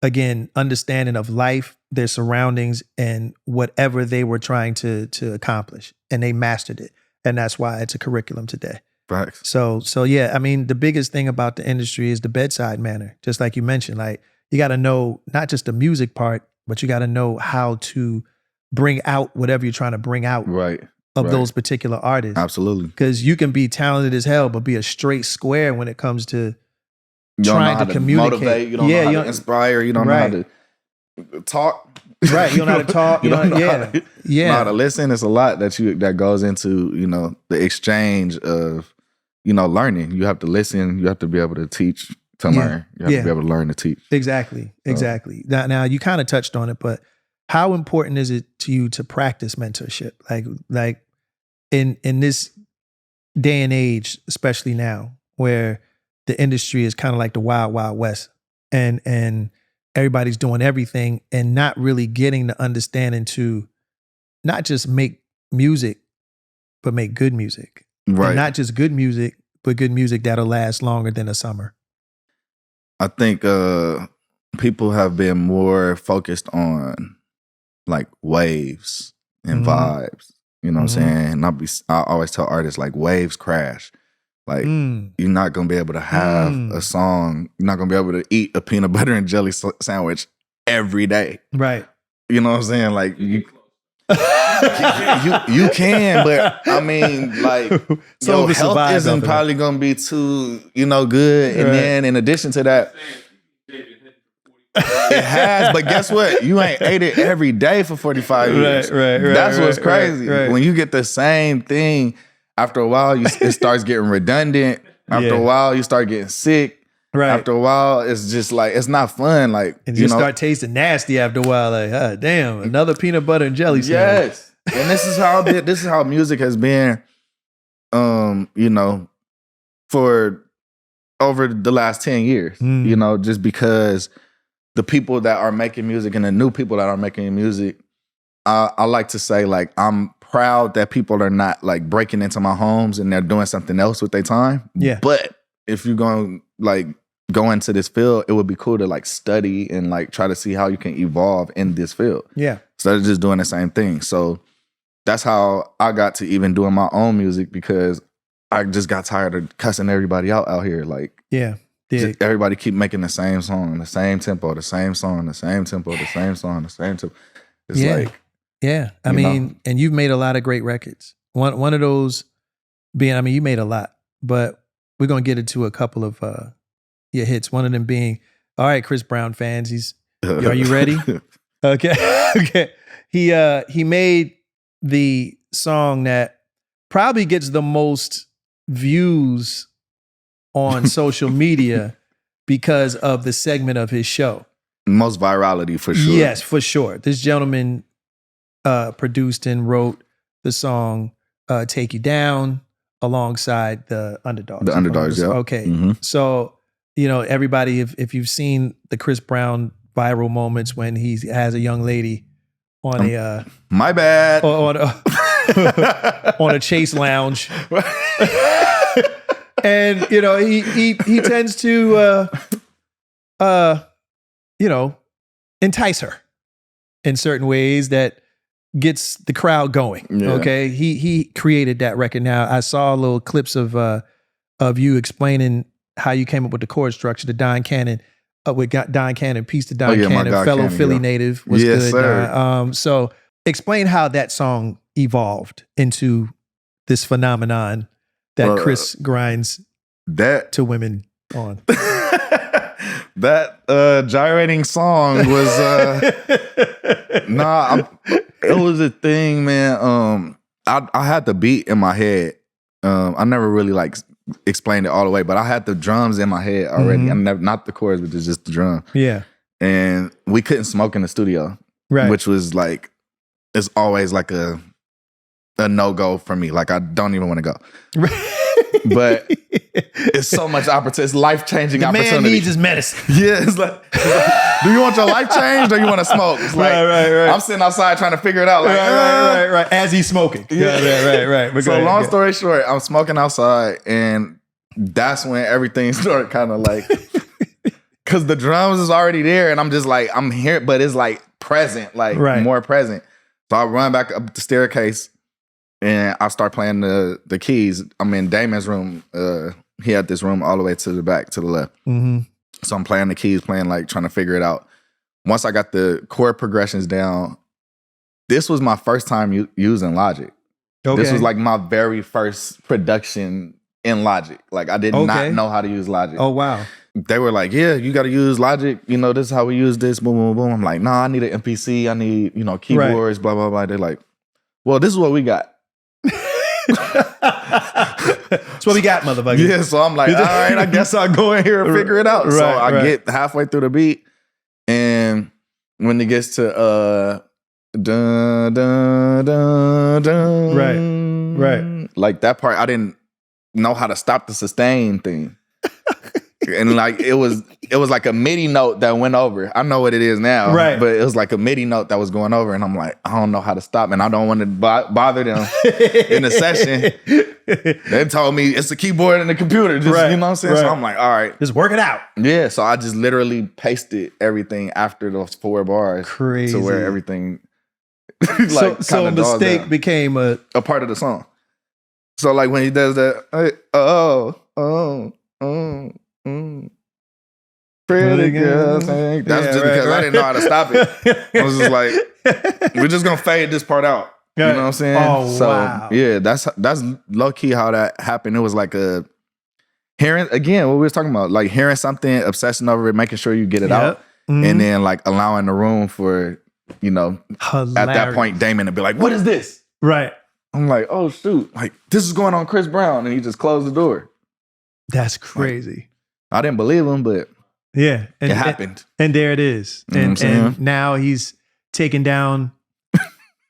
again, understanding of life, their surroundings, and whatever they were trying to accomplish. And they mastered it. And that's why it's a curriculum today. Facts. So yeah, I mean, the biggest thing about the industry is the bedside manner. Just like you mentioned, like you got to know not just the music part, but you got to know how to bring out whatever you're trying to bring out of those particular artists. Absolutely. Because you can be talented as hell, but be a straight square when it comes to trying to communicate. Motivate, you don't know how to inspire. You don't know how to talk. Right. You don't know how to talk. you don't know how to listen. It's a lot that goes into, the exchange of, learning. You have to listen. You have to be able to teach to learn. You have to be able to learn to teach. Exactly. Now you kind of touched on it, but how important is it to you to practice mentorship? Like in this day and age, especially now, where the industry is kind of like the wild, wild west, and everybody's doing everything and not really getting the understanding to not just make music, but make good music. Right. And not just good music, but good music that'll last longer than a summer. I think people have been more focused on like waves and vibes. You know what I'm saying? And I always tell artists, like, waves crash. Like, you're not going to be able to have a song. You're not going to be able to eat a peanut butter and jelly sandwich every day. Right. You know what I'm saying? Like, you can, but I mean, like, your health isn't probably going to be too, good. And then in addition to that, it has, but guess what? You ain't ate it every day for 45 years. Right. That's what's crazy. Right. When you get the same thing, after a while, it starts getting redundant. After a while, you start getting sick. Right. After a while, it's just like, it's not fun. Like, and you start tasting nasty after a while. Like, damn, another peanut butter and jelly sandwich. Yes. And this is how music has been, for over the last 10 years. Just because the people that are making music and the new people that are making music, I like to say, like, I'm proud that people are not like breaking into my homes and they're doing something else with their time. Yeah. But if you're going to like go into this field, it would be cool to like study and like try to see how you can evolve in this field. Yeah. Instead of just doing the same thing. So that's how I got to even doing my own music, because I just got tired of cussing everybody out here. Like, everybody keep making the same song, the same tempo, the same song, the same tempo, the same song, the same tempo. It's like, I mean, and you've made a lot of great records. One of those being, I mean, you made a lot, but we're going to get into a couple of your hits. One of them being, all right, Chris Brown fans, are you ready? Okay. He made the song that probably gets the most views on social media because of the segment of his show. Most virality, for sure. Yes, for sure. This gentleman produced and wrote the song Take You Down alongside the Underdogs. The Underdogs, yeah. Okay. So, everybody, if you've seen the Chris Brown viral moments when he has a young lady on my bad. On a Chase lounge. And you know, he tends to you know, entice her in certain ways that gets the crowd going. Yeah. Okay. He created that record. Now I saw little clips of you explaining how you came up with the chord structure, the Don Cannon, with Don Cannon, Peace to Don Cannon, fellow Cannon, Philly native was good. Sir. So explain how that song evolved into this phenomenon that Chris grinds to women on. That gyrating song was it was a thing, man. I had the beat in my head. I never really like explained it all the way, but I had the drums in my head already. Mm-hmm. I not the chords, but just the drum. Yeah. And we couldn't smoke in the studio, right? Which was like, it's always like a no-go for me. Like I don't even want to go. But it's so much opportunity. It's life-changing opportunity. The man needs his medicine. Yeah, it's like, do you want your life changed or you want to smoke? It's like, right. I'm sitting outside trying to figure it out. Like, right. As he's smoking. Yeah, right. So long story short, I'm smoking outside, and that's when everything started kind of like, because the drums is already there, and I'm just like, I'm here, but it's like present, like more present. So I run back up the staircase, and I start playing the keys. I'm in Damon's room. He had this room all the way to the back, to the left. Mm-hmm. So I'm playing the keys, trying to figure it out. Once I got the chord progressions down, this was my first time using Logic. Okay. This was like my very first production in Logic. Like I did not know how to use Logic. Oh, wow. They were like, yeah, you got to use Logic. You know, this is how we use this, boom, boom, boom. I'm like, nah, I need an MPC. I need, keyboards, blah, blah, blah. They're like, well, this is what we got. That's what we got, motherfucker. Yeah, so I'm like, all right, I guess I'll go in here and figure it out. So I get halfway through the beat, and when it gets to dun dun dun dun, right, like that part, I didn't know how to stop the sustain thing. And like it was like a MIDI note that went over. I know what it is now, right? But it was like a MIDI note that was going over, and I'm like, I don't know how to stop, and I don't want to bother them in the session. They told me it's the keyboard and the computer, just, you know what I'm saying? Right. So I'm like, all right, just work it out. Yeah, so I just literally pasted everything after those 4 bars, crazy, to where everything like so a mistake became a part of the song. So like when he does that, pretty girl, that's just because I didn't know how to stop it. I was just like, we're just gonna fade this part out. You know what I'm saying? Oh, so, wow. Yeah, that's low key how that happened. It was like hearing, again, what we was talking about, like hearing something, obsessing over it, making sure you get it out, and then like allowing the room for, hilarious. At that point, Damon to be like, what is this? Right. I'm like, oh shoot, like this is going on Chris Brown, and he just closed the door. That's crazy. I didn't believe him, but yeah, it happened. And there it is. And now he's taken down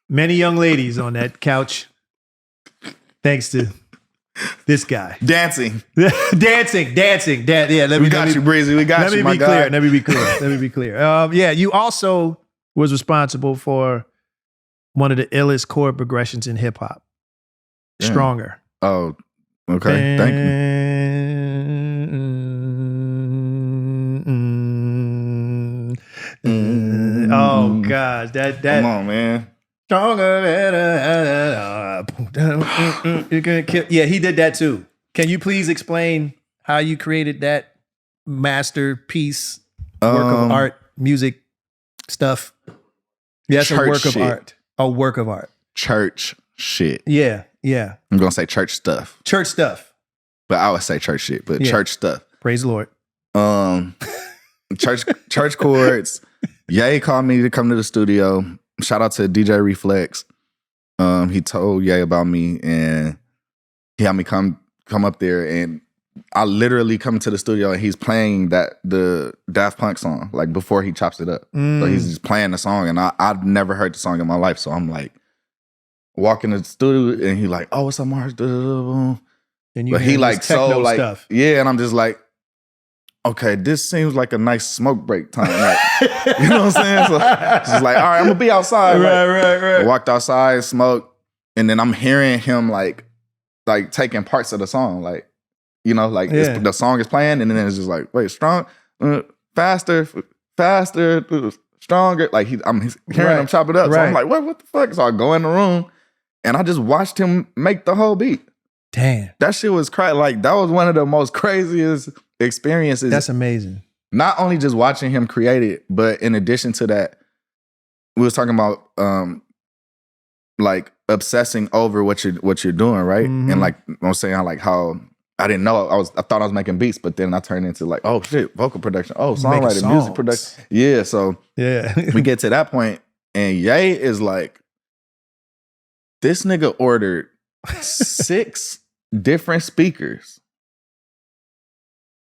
many young ladies on that couch thanks to this guy. Dancing. Dancing. Yeah, we got you, Breezy. We got you, my guy. Let me be clear. Yeah, you also was responsible for one of the illest chord progressions in hip hop. Stronger. Oh, okay. Thank you. Oh gosh, that come on, man. Stronger, you're gonna kill. Yeah, he did that too. Can you please explain how you created that masterpiece, work of art, music stuff? Yes, a work of art. A work of art. Church shit. Yeah. I'm gonna say church stuff. Church stuff. But I would say church shit, but church stuff. Praise the Lord. Church chords. Ye called me to come to the studio. Shout out to DJ Reflex. He told Ye about me, and he had me come up there, and I literally come to the studio, and he's playing the Daft Punk song, like before he chops it up. So he's just playing the song, and I've never heard the song in my life. So I'm like walking to the studio, and he like, oh, what's up, Mars? And but he like so like stuff. Yeah, and I'm just like, okay, this seems like a nice smoke break time. Like, you know what I'm saying? So it's just like, all right, I'm gonna be outside. Right. I walked outside, smoked, and then I'm hearing him like taking parts of the song. Like you know, like the song is playing, and then it's just like, wait, strong, faster, stronger. Like I'm hearing him chop it up. So I'm like, what the fuck? So I go in the room, and I just watched him make the whole beat. Damn, that shit was crazy. Like that was one of the most craziest experiences. That's amazing. Not only just watching him create it, but in addition to that, we was talking about like obsessing over what you're doing, right? Mm-hmm. And like I'm saying, like how I didn't know I thought I was making beats, but then I turned into like, oh shit, vocal production, oh songwriting, music production, yeah. So we get to that point, and Ye is like, this nigga ordered 6 different speakers,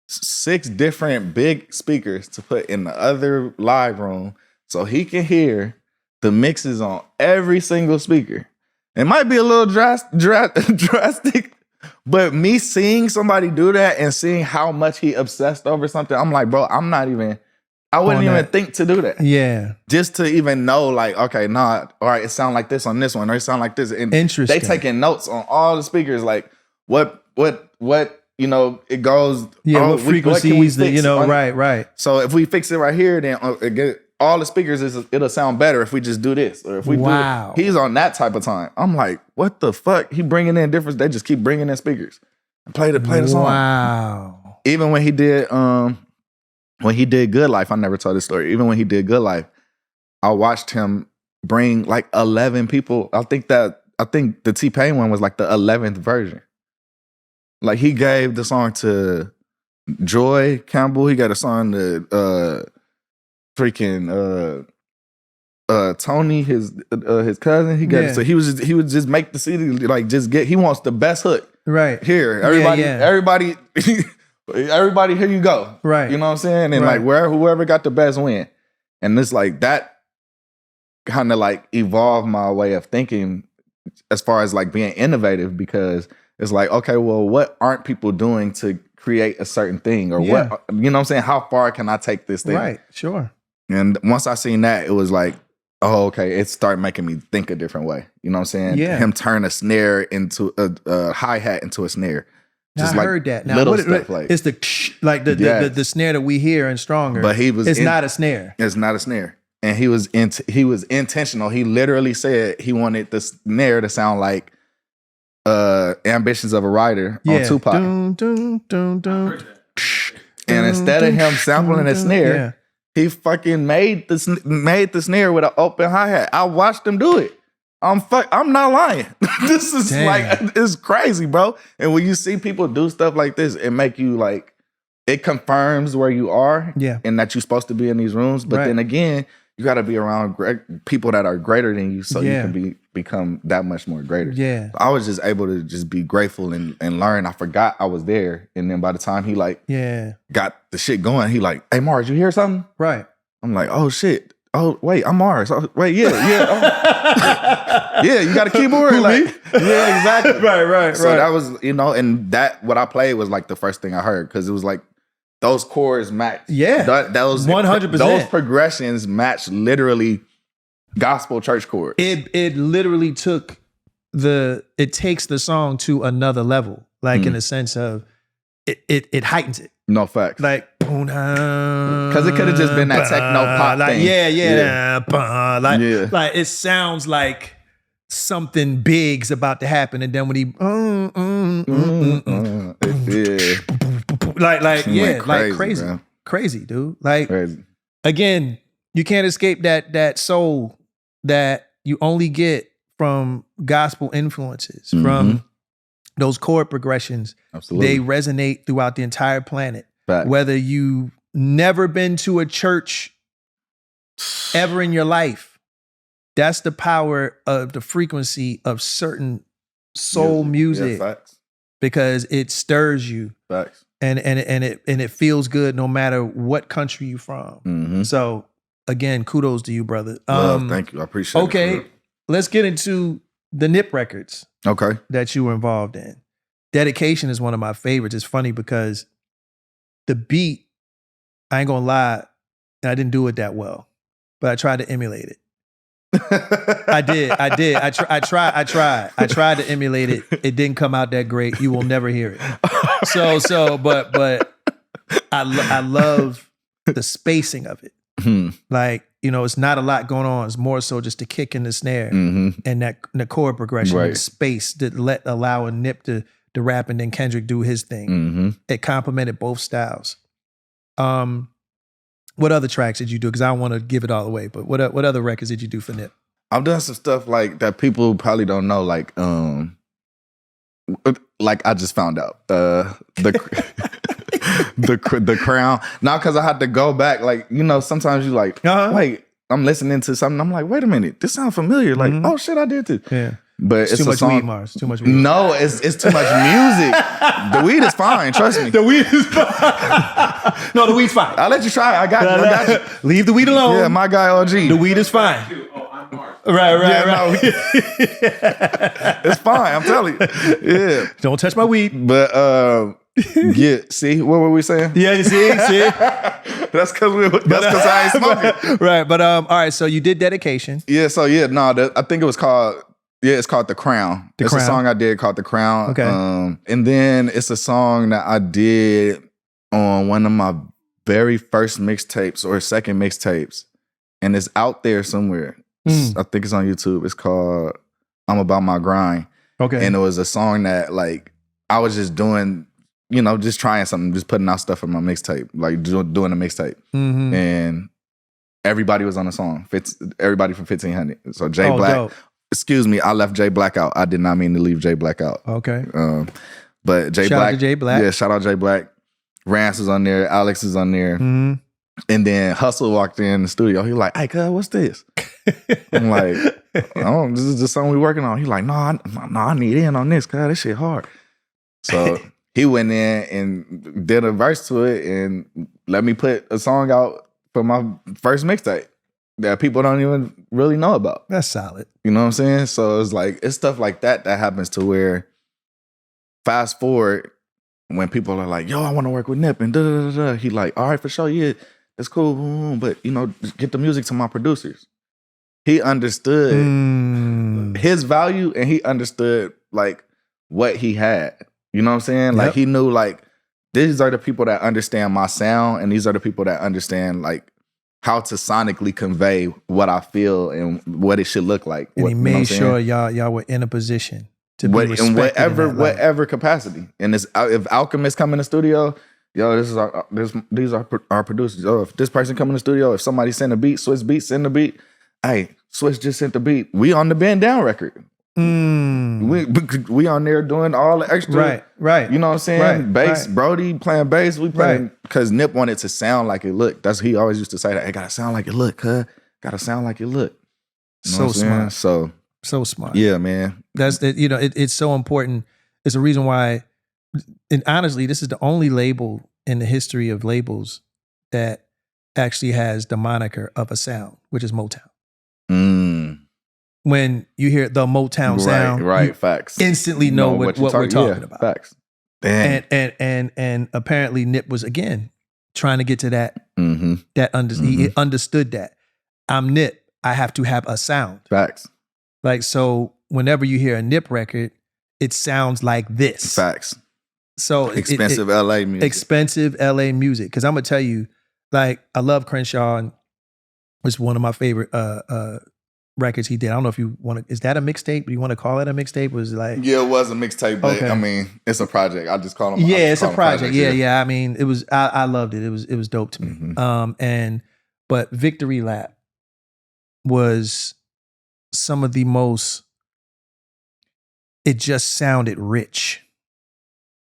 6 different big speakers to put in the other live room so he can hear the mixes on every single speaker. It might be a little drastic, but me seeing somebody do that and seeing how much he obsessed over something, I'm like, bro, I wouldn't even think to do that. Yeah. Just to even know, like, okay, all right, it sound like this on this one, or it sound like this. And interesting. They taking notes on all the speakers, like what, you know, it goes. Yeah, what frequencies, right. So if we fix it right here, then all the speakers, it'll sound better if we just do this. Or if we do it. He's on that type of time. I'm like, what the fuck? He bringing in difference. They just keep bringing in speakers and play the song. Wow. Even when he did Good Life, I never told this story. Even when he did Good Life, I watched him bring like 11 people. I think the T-Pain one was like the 11th version. Like he gave the song to Joy Campbell. He got a song to Tony, his cousin. He got so he would just make the CD, like he wants the best hook. Right. Here. Everybody here you go. Right. You know what I'm saying? And like whoever got the best win. And it's like that kind of like evolved my way of thinking as far as like being innovative, because it's like, okay, well, what aren't people doing to create a certain thing? Or what, you know what I'm saying? How far can I take this thing? Right, sure. And once I seen that, it was like, oh, okay, it started making me think a different way. You know what I'm saying? Yeah. Him turn a snare into a hi-hat into a snare. Just I heard that. Now, stuff like it's the snare that we hear in Stronger. But it's not a snare. It's not a snare. And he was intentional. He literally said he wanted the snare to sound like Ambitions of a Writer on Tupac. Dun, dun, dun, dun. And instead of him sampling a snare, he fucking made the snare with an open hi-hat. I watched him do it. I'm not lying. This is it's crazy, bro. And when you see people do stuff like this, it make you like, it confirms where you are and that you're supposed to be in these rooms. But then again, you got to be around people that are greater than you so you can become that much more greater. Yeah. I was just able to just be grateful and learn. I forgot I was there. And then by the time he got the shit going, he like, hey, Mars, you hear something? Right. I'm like, oh, shit. Oh, wait, I'm Mars. Oh, wait, yeah. Oh. Yeah, you got a keyboard? Like, yeah, exactly. Right. So that was, and that, what I played was like the first thing I heard, because it was like, those chords match. Yeah. That was 100%. Those progressions match literally gospel church chords. It literally takes the song to another level, like in the sense of it heightens it. No facts. Like, because it could have just been that techno pop like, thing. Yeah. Like it sounds like something big's about to happen, and then when he crazy, dude. Like crazy. Again, you can't escape that soul that you only get from gospel influences, from those chord progressions. Absolutely. They resonate throughout the entire planet. Fact. Whether you've never been to a church ever in your life, that's the power of the frequency of certain soul music. Yeah, facts. Because it stirs you. Facts. And it feels good no matter what country you're from. Mm-hmm. So again, kudos to you, brother. Thank you. I appreciate it. Okay, let's get into the Nip records. Okay. That you were involved in. Dedication is one of my favorites. It's funny because the beat, I ain't gonna lie, I didn't do it that well, but I tried to emulate it. I did. I tried to emulate it. It didn't come out that great. You will never hear it. But I love the spacing of it. Like, it's not a lot going on. It's more so just the kick and the snare and the chord progression, the space that allow a Nip to rap and then Kendrick do his thing. It complemented both styles. What other tracks did you do? Because I don't want to give it all away, but what other records did you do for Nip? I've done some stuff like that people probably don't know, like I just found out the the Crown. Not because I had to go back, like, sometimes you like, wait, I'm listening to something, I'm like, wait a minute, this sounds familiar. Like, oh shit, I did this. Yeah. But it's too much song. weed, Mars. Too much weed. No, it's too much music. The weed is fine, trust me. The weed is fine. No, the weed's fine. I'll let you try it. I got you. Leave the weed alone. Yeah, my guy OG. The weed is fine. I'm Mars. Right. It's fine, I'm telling you. Yeah. Don't touch my weed. But yeah, see, what were we saying? Yeah, you see? That's because I ain't smoking. Right, but all right, so you did Dedication. Yeah, so yeah, no, I think it was called, it's called The Crown. It's a song I did called The Crown. Okay. And then it's a song that I did on one of my very first mixtapes or second mixtapes. And it's out there somewhere. I think it's on YouTube. It's called I'm About My Grind. Okay. And it was a song that, like, I was just doing, just trying something, just putting out stuff on my mixtape, like doing a mixtape. And everybody was on the song. Everybody from 1500. So Jay Black. Dope. Excuse me, I left Jay Black out. I did not mean to leave Jay Black out. Okay. But Jay Shout Black. out to Jay Black. Yeah, shout out Jay Black. Rance is on there. Alex is on there. And then Hussle walked in the studio. He like, hey, cuz, what's this? I'm like, oh, this is just something we working on. He like, no, I need in on this, cuz this shit hard. So he went in and did a verse to it and let me put a song out for my first mixtape that people don't even really know about. That's solid. You know what I'm saying? So it's like, it's stuff like that happens to where, fast forward, when people are like, yo, I want to work with Nip and da-da-da-da. He like, all right, for sure, yeah, it's cool, but, just get the music to my producers. He understood his value and he understood, like, what he had. You know what I'm saying? Like, he knew, like, these are the people that understand my sound and these are the people that understand, like, how to sonically convey what I feel and what it should look like. And he made sure y'all were in a position to be respected in whatever capacity. And if Alchemist come in the studio, yo, these are our producers. Oh, if this person come in the studio, if somebody send a beat, Swiss Beats send the beat. Hey, Swiss just sent the beat. We on the Bend Down record. We on there doing all the extra. Right. You know what I'm saying? Bass, Brody playing bass. We playing because Nip wanted to sound like it looked. That's he always used to say that. Hey, gotta sound like it look, cuz. Gotta sound like it look. You know so smart. So smart. Yeah, man. That's that. It's so important. It's a reason why. And honestly, this is the only label in the history of labels that actually has the moniker of a sound, which is Motown. When you hear the Motown sound, facts. Instantly know what we're talking about. Facts. Damn. And apparently Nip was again trying to get to that. He understood that I'm Nip. I have to have a sound. Facts. Like, so whenever you hear a Nip record, it sounds like this. Facts. So expensive LA music. Expensive LA music. Because I'm gonna tell you, like, I love Crenshaw, and it's one of my favorite records he did. I don't know if you want to, is that a mixtape? Do you want to call it a mixtape? Was it like, yeah, it was a mixtape, but I mean, it's a project. I just call them. Yeah, it's a project. Yeah. I mean, it was. I loved it. It was dope to me. But Victory Lap was some of the most. It just sounded rich.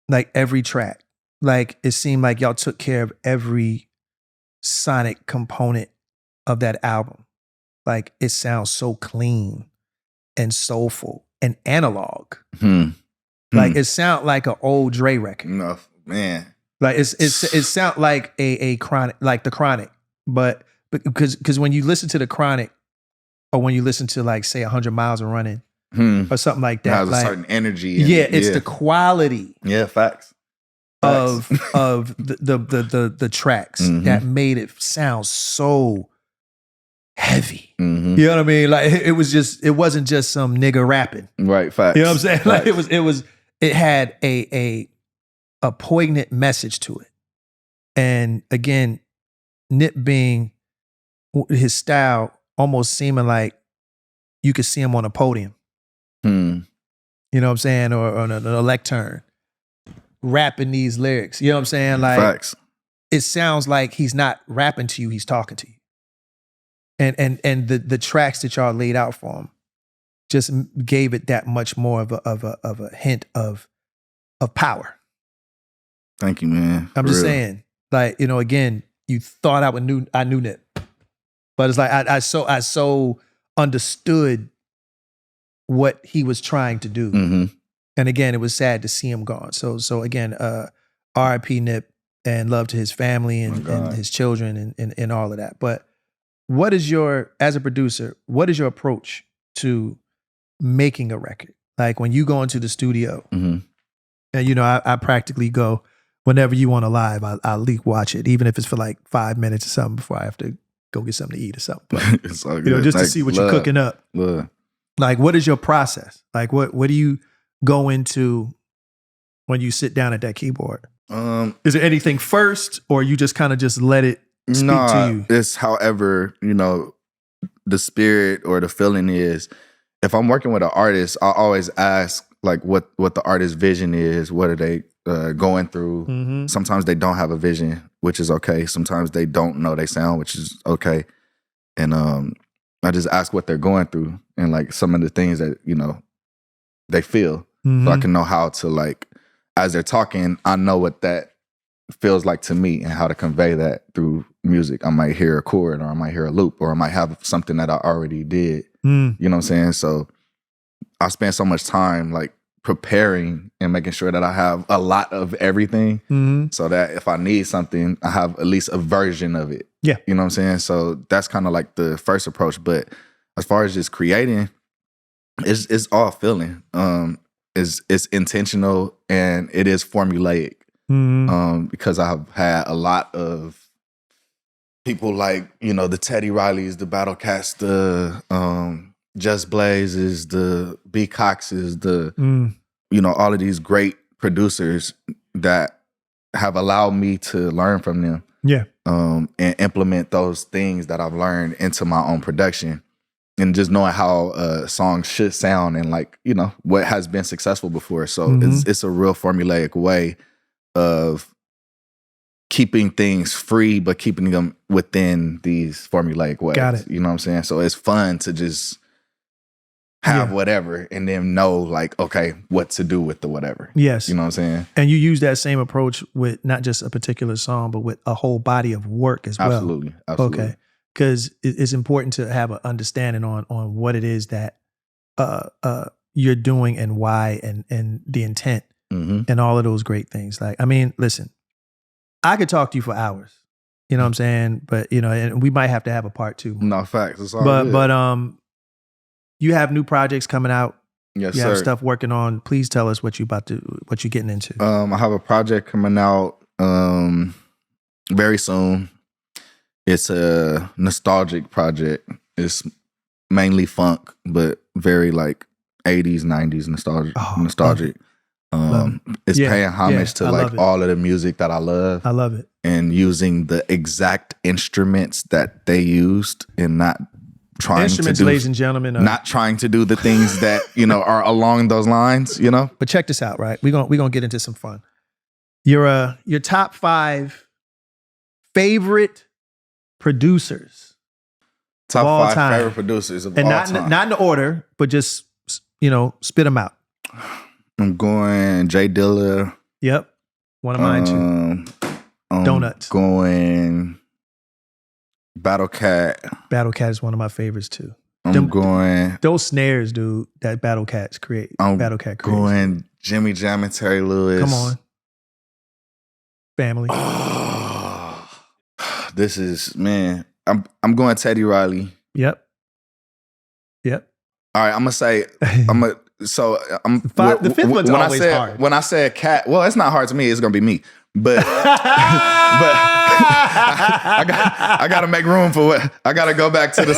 Like every track, like it seemed like y'all took care of every sonic component of that album. Like it sounds so clean and soulful and analog. Like it sound like an old Dre record. No, man. Like it sound like a Chronic, like the Chronic, but because when you listen to the Chronic, or when you listen to like say 100 Miles of Running or something like that, it has like, a certain energy. Yeah, it's the quality. Yeah, facts. Of the tracks that made it sound so heavy. Mm-hmm. You know what I mean? Like it wasn't just some nigga rapping. Right, facts. You know what I'm saying? Facts. Like it had a poignant message to it. And again, Nip being his style almost seeming like you could see him on a podium. You know what I'm saying? Or on a lectern, rapping these lyrics. You know what I'm saying? Like, facts. It sounds like he's not rapping to you, he's talking to you. And the tracks that y'all laid out for him just gave it that much more of a hint of power. Thank you, man. I'm just saying, like, you know, again, you thought I knew Nip, but it's like I so understood what he was trying to do. Mm-hmm. And again, it was sad to see him gone. So again, R.I.P. Nip, and love to his family and his children and all of that. But what is as a producer, what is your approach to making a record? Like when you go into the studio, mm-hmm. and you know, I practically go whenever you want to live, I'll leak watch it, even if it's for like 5 minutes or something before I have to go get something to eat or something. But, it's all good. You know, just to see what you're cooking up. Like, what is your process? Like, what do you go into when you sit down at that keyboard? Is there anything first, or you just kind of just let it speak to you? It's however, you know, the spirit or the feeling is. If I'm working with an artist, I always ask like what the artist's vision is. What are they going through? Mm-hmm. Sometimes they don't have a vision, which is okay. Sometimes they don't know they sound, which is okay. And I just ask what they're going through and like some of the things that, you know, they feel. Mm-hmm. So I can know how to, like, as they're talking, I know what that feels like to me and how to convey that through music. I might hear a chord, or I might hear a loop, or I might have something that I already did. You know what I'm saying? So I spend so much time like preparing and making sure that I have a lot of everything, so that if I need something, I have at least a version of it. Yeah. You know what I'm saying? So that's kind of like the first approach. But as far as just creating, it's all feeling. It's intentional and it is formulaic. Because I've had a lot of people like, you know, the Teddy Rileys, the Battle Cats, the Just Blazes, the B Coxes, the you know, all of these great producers that have allowed me to learn from them. Yeah. And implement those things that I've learned into my own production. And just knowing how a song should sound and like, you know, what has been successful before. So it's a real formulaic way of keeping things free, but keeping them within these formulaic ways. Got it. You know what I'm saying? So it's fun to just have whatever and then know like, okay, what to do with the whatever. Yes. You know what I'm saying? And you use that same approach with not just a particular song, but with a whole body of work as well. Absolutely. Okay. Because it's important to have an understanding on what it is that you're doing and why and the intent and all of those great things. Like, I mean, listen, I could talk to you for hours. You know what I'm saying? But, you know, and we might have to have a part two. No, facts. It's all but good. But you have new projects coming out. Yes, you sir. have stuff working on. Please tell us what you're getting into. I have a project coming out very soon. It's a nostalgic project. It's mainly funk, but very like 80s, 90s nostalgic. It's paying homage to like all of the music that I love. I love it. And using the exact instruments that they used and not trying instruments, to do, ladies and gentlemen, not trying to do the things that, you know, are along those lines, you know? But check this out, right? We're gonna get into some fun. Your top 5 favorite producers. Top of all 5 time. favorite producers of and all not, time. Not in the order, but just, you know, spit them out. I'm going Jay Dilla. Yep. One of mine too. Donuts. Going Battle Cat. Battle Cat is one of my favorites too. Going those snares, dude, that Battle Cat creates. Going Jimmy Jam and Terry Lewis. Come on. Family. This is, man. I'm going Teddy Riley. Yep. All right, I'm gonna say the fifth one's always hard. When I say Cat, well, it's not hard to me. It's gonna be me. but I got to make room for what I got to go back to the.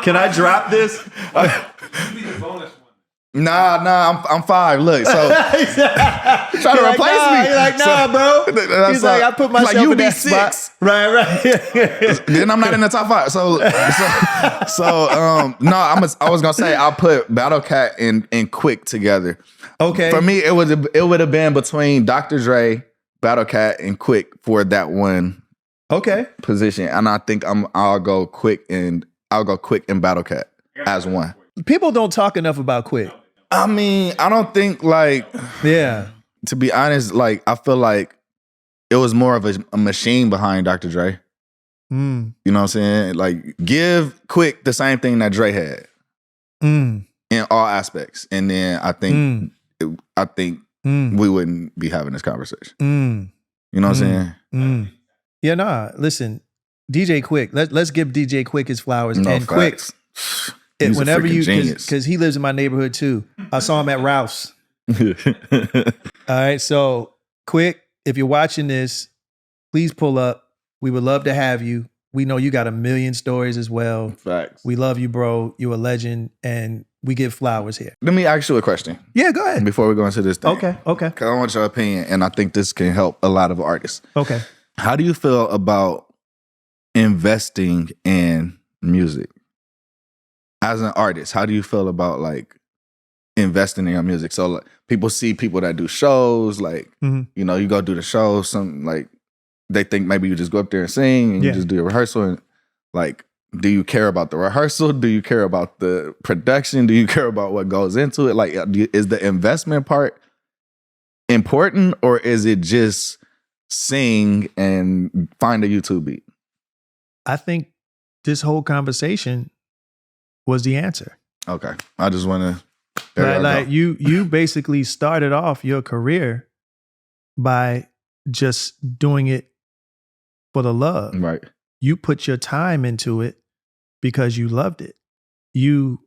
Can I drop this? Nah, I'm 5. Look, so trying to replace me. He's like, nah, bro. He's like, I put myself in that 6. Spot. Right. Then I'm not in the top 5. No, I was gonna say I'll put Battle Cat and Quick together. Okay. For me, it would have been between Dr. Dre, Battle Cat, and Quick for that one. Okay. Position, and I think I'll go Quick and Battle Cat as one. People don't talk enough about Quick. I mean, I don't think to be honest, like I feel like it was more of a machine behind Dr. Dre. You know what I'm saying? Like give Quick the same thing that Dre had in all aspects, and then I think we wouldn't be having this conversation. You know what I'm saying? Yeah, nah. Listen, DJ Quick. Let's give DJ Quick his flowers. No, and facts. Quick. Whenever you, because he lives in my neighborhood too. I saw him at Ralph's. All right, so Quick, if you're watching this, please pull up. We would love to have you. We know you got a million stories as well. Facts. We love you, bro. You're a legend, and we give flowers here. Let me ask you a question. Yeah, go ahead. Before we go into this thing. Okay. Because I want your opinion, and I think this can help a lot of artists. Okay. How do you feel about investing in music? As an artist, how do you feel about like investing in your music? So like, people see people that do shows, like, you know, you go do the show, some like they think maybe you just go up there and sing and you just do a rehearsal. And like, do you care about the rehearsal? Do you care about the production? Do you care about what goes into it? Like, is the investment part important, or is it just sing and find a YouTube beat? I think this whole conversation was the answer. Okay. I just want to... Like you basically started off your career by just doing it for the love. Right. You put your time into it because you loved it. You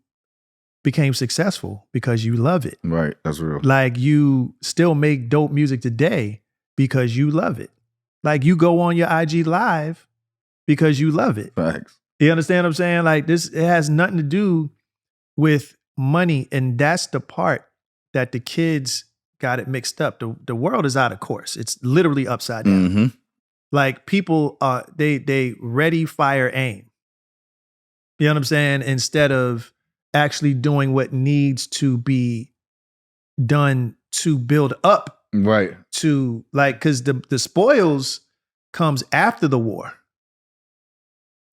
became successful because you love it. Right. That's real. Like you still make dope music today because you love it. Like you go on your IG Live because you love it. Facts. You understand what I'm saying? Like this, it has nothing to do with money. And that's the part that the kids got it mixed up. The world is out of course. It's literally upside down. Like people are, they ready, fire, aim. You know what I'm saying? Instead of actually doing what needs to be done to build up. Right. To like, cause the spoils comes after the war.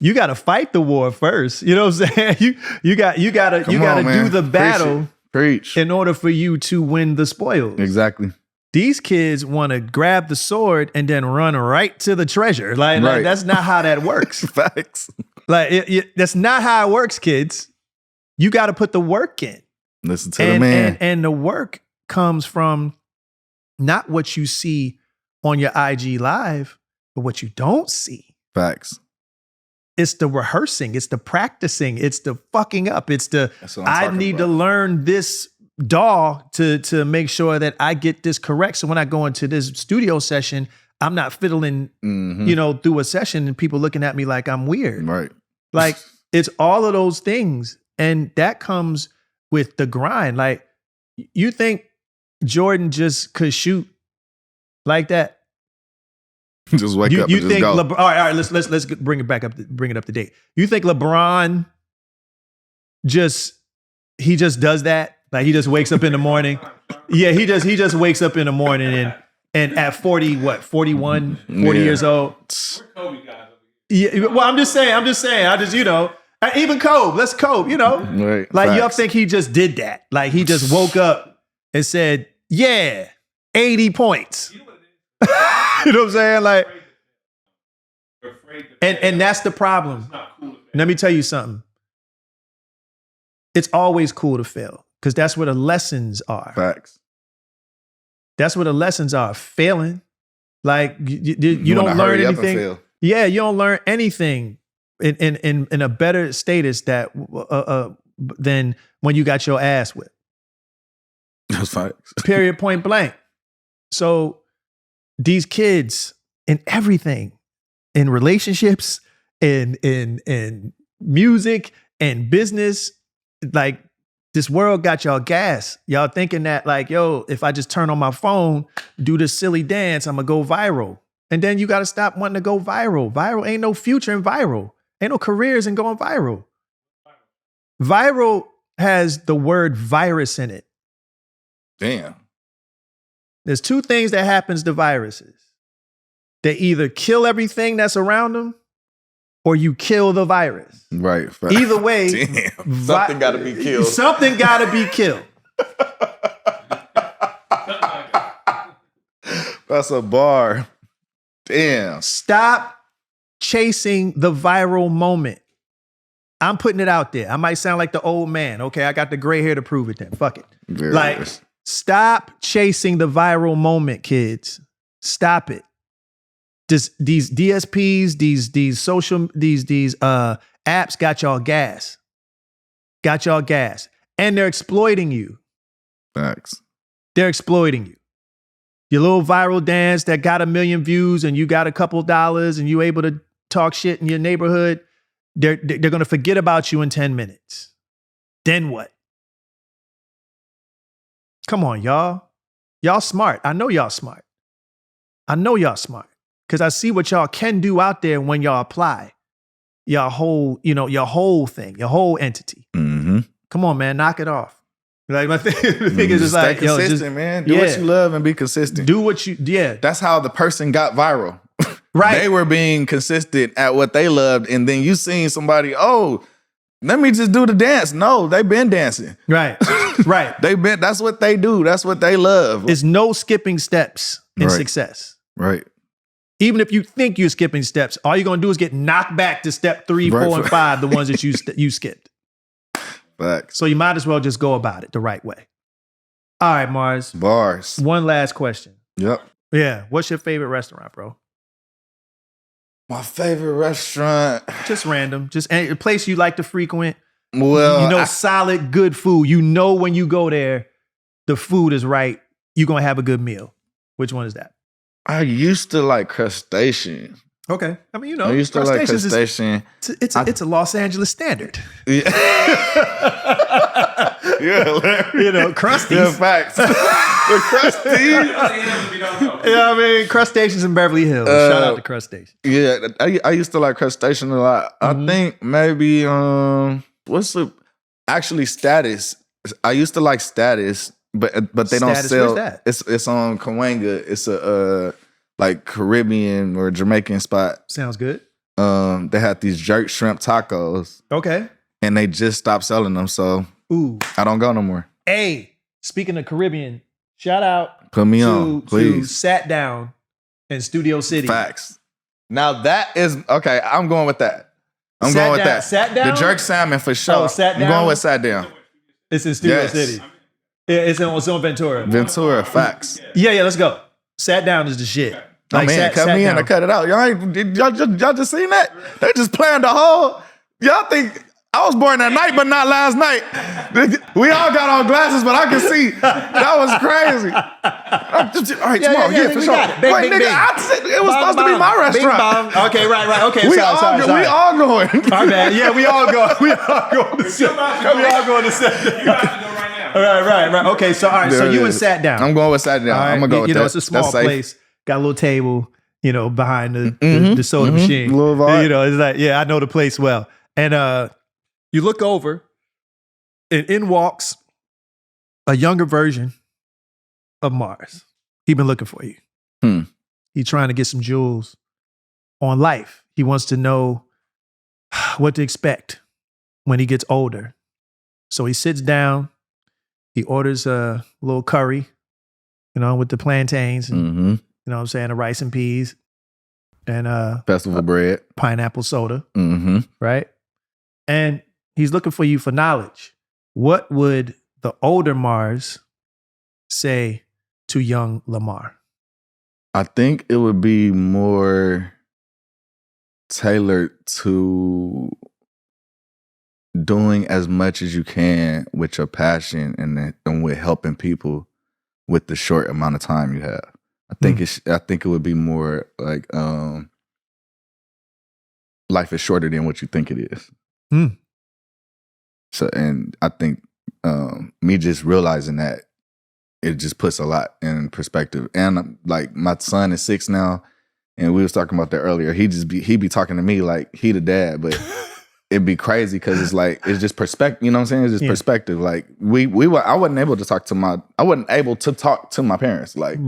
You got to fight the war first. You know what I'm saying? You got to do the battle Preach. in order for you to win the spoils. Exactly. These kids want to grab the sword and then run right to the treasure. Like that's not how that works. Facts. Like that's not how it works, kids. You got to put the work in. Listen to the man. And the work comes from not what you see on your IG Live, but what you don't see. Facts. It's the rehearsing. It's the practicing. It's the fucking up. It's the, I need to learn this DAW to make sure that I get this correct. So when I go into this studio session, I'm not fiddling, through a session and people looking at me like I'm weird. Right. Like it's all of those things. And that comes with the grind. Like you think Jordan just could shoot like that? Just wake up. You and think just go. all right, let's bring it back up, bring it up to date. You think LeBron just does that? Like he just wakes up in the morning? Yeah, he just wakes up in the morning and at 41, 40 years old. Yeah, well, I'm just saying, even Kobe, let's Kobe, Right. Like Facts. y'all think he just did that. Like he just woke up and said, yeah, 80 points. You know what I'm saying? Like, and that's the problem. Let me tell you something. It's always cool to fail because that's where the lessons are. Facts. That's where the lessons are. Failing. Like you don't learn anything. Yeah, you don't learn anything in a better status that than when you got your ass whipped. That's facts. Period. Point blank. So these kids in everything, in relationships, in music and business, like this world got y'all gas. Y'all thinking that like, yo, if I just turn on my phone, do this silly dance, I'm gonna go viral. And then you gotta stop wanting to go viral. Viral ain't no future in viral. Ain't no careers in going viral. Viral has the word virus in it. Damn. There's two things that happens to viruses. They either kill everything that's around them or you kill the virus. Right. Either way, something got to be killed. Something got to be killed. That's a bar. Damn. Stop chasing the viral moment. I'm putting it out there. I might sound like the old man. Okay, I got the gray hair to prove it then. Fuck it. Like, stop chasing the viral moment, kids. Stop it. These DSPs, these social, these apps got y'all gas. Got y'all gas. And they're exploiting you. Facts. They're exploiting you. Your little viral dance that got 1 million views and you got a couple dollars and you able to talk shit in your neighborhood, they're going to forget about you in 10 minutes. Then what? Come on, y'all. Y'all smart. I know y'all smart. I know y'all smart. Because I see what y'all can do out there when y'all apply your whole thing, your whole entity. Mm-hmm. Come on, man, knock it off. Like my thing is just like, stay consistent, man. Do what you love and be consistent. Do what you, That's how the person got viral. Right. They were being consistent at what they loved, and then you seen somebody, oh, let me just do the dance. No, they've been dancing. Right. Right. That's what they do. That's what they love. It's no skipping steps in success. Right. Even if you think you're skipping steps, all you're going to do is get knocked back to step 3, 4, and 5, the ones that you skipped. Facts. So you might as well just go about it the right way. All right, Mars. Bars. One last question. Yep. Yeah. What's your favorite restaurant, bro? My favorite restaurant. Just random. Just a place you like to frequent. Well, solid, good food. You know when you go there, the food is right. You're going to have a good meal. Which one is that? I used to like crustacean. Okay. I mean, I used to like crustacean. It's a Los Angeles standard. Yeah. Yeah. Crusties. Yeah, facts. The crusties. Yeah, I mean, crustaceans in Beverly Hills. Shout out to crustacean. Yeah, I used to like crustacean a lot. I think maybe Status. I used to like Status, but they don't sell. Where's that? It's on Conveying. It's a like Caribbean or Jamaican spot. Sounds good. They had these jerk shrimp tacos. Okay. And they just stopped selling them, so I don't go no more. Hey, speaking of Caribbean, shout out Put me on, please. To Sat Down in Studio City. Facts. Now that is okay. I'm going with that. I'm going with that. Sat Down? The jerk salmon for sure. Oh, Sat Down? I'm going with Sat Down. It's in Studio City. It's on Ventura. Ventura, facts. Yeah, let's go. Sat Down is the shit. Like, man, cut me in or cut it out. Y'all just seen that? They just playing the whole. Y'all think I was born that night, but not last night. We all got on glasses, but I can see. That was crazy. All right, tomorrow. Yeah, for sure. Wait, nigga, it was supposed to be my restaurant. Okay, right. Okay, we all going. My bad. Yeah, we all going. We all going to sit. We all going to sit. You got to go right now. Right. Okay, so all right, so you and Sat Down. I'm going with Sat Down. I'm gonna go with that. It's a small place. Got a little table, behind the soda machine. Little vibe. It's like, I know the place well. And you look over, and in walks a younger version of Mars. He been looking for you. He trying to get some jewels on life. He wants to know what to expect when he gets older. So he sits down. He orders a little curry, with the plantains and, you know what I'm saying, the rice and peas and festival bread, pineapple soda, right? And he's looking for you for knowledge. What would the older Mars say to young Lamar? I think it would be more tailored to doing as much as you can with your passion and with helping people with the short amount of time you have. I think it would be more like life is shorter than what you think it is. So, and I think me just realizing that, it just puts a lot in perspective. And like my son is 6 now, and we was talking about that earlier. He be talking to me like he the dad, but it'd be crazy because it's like it's just perspective. You know what I'm saying? It's just perspective. Like I wasn't able to talk to my parents. Like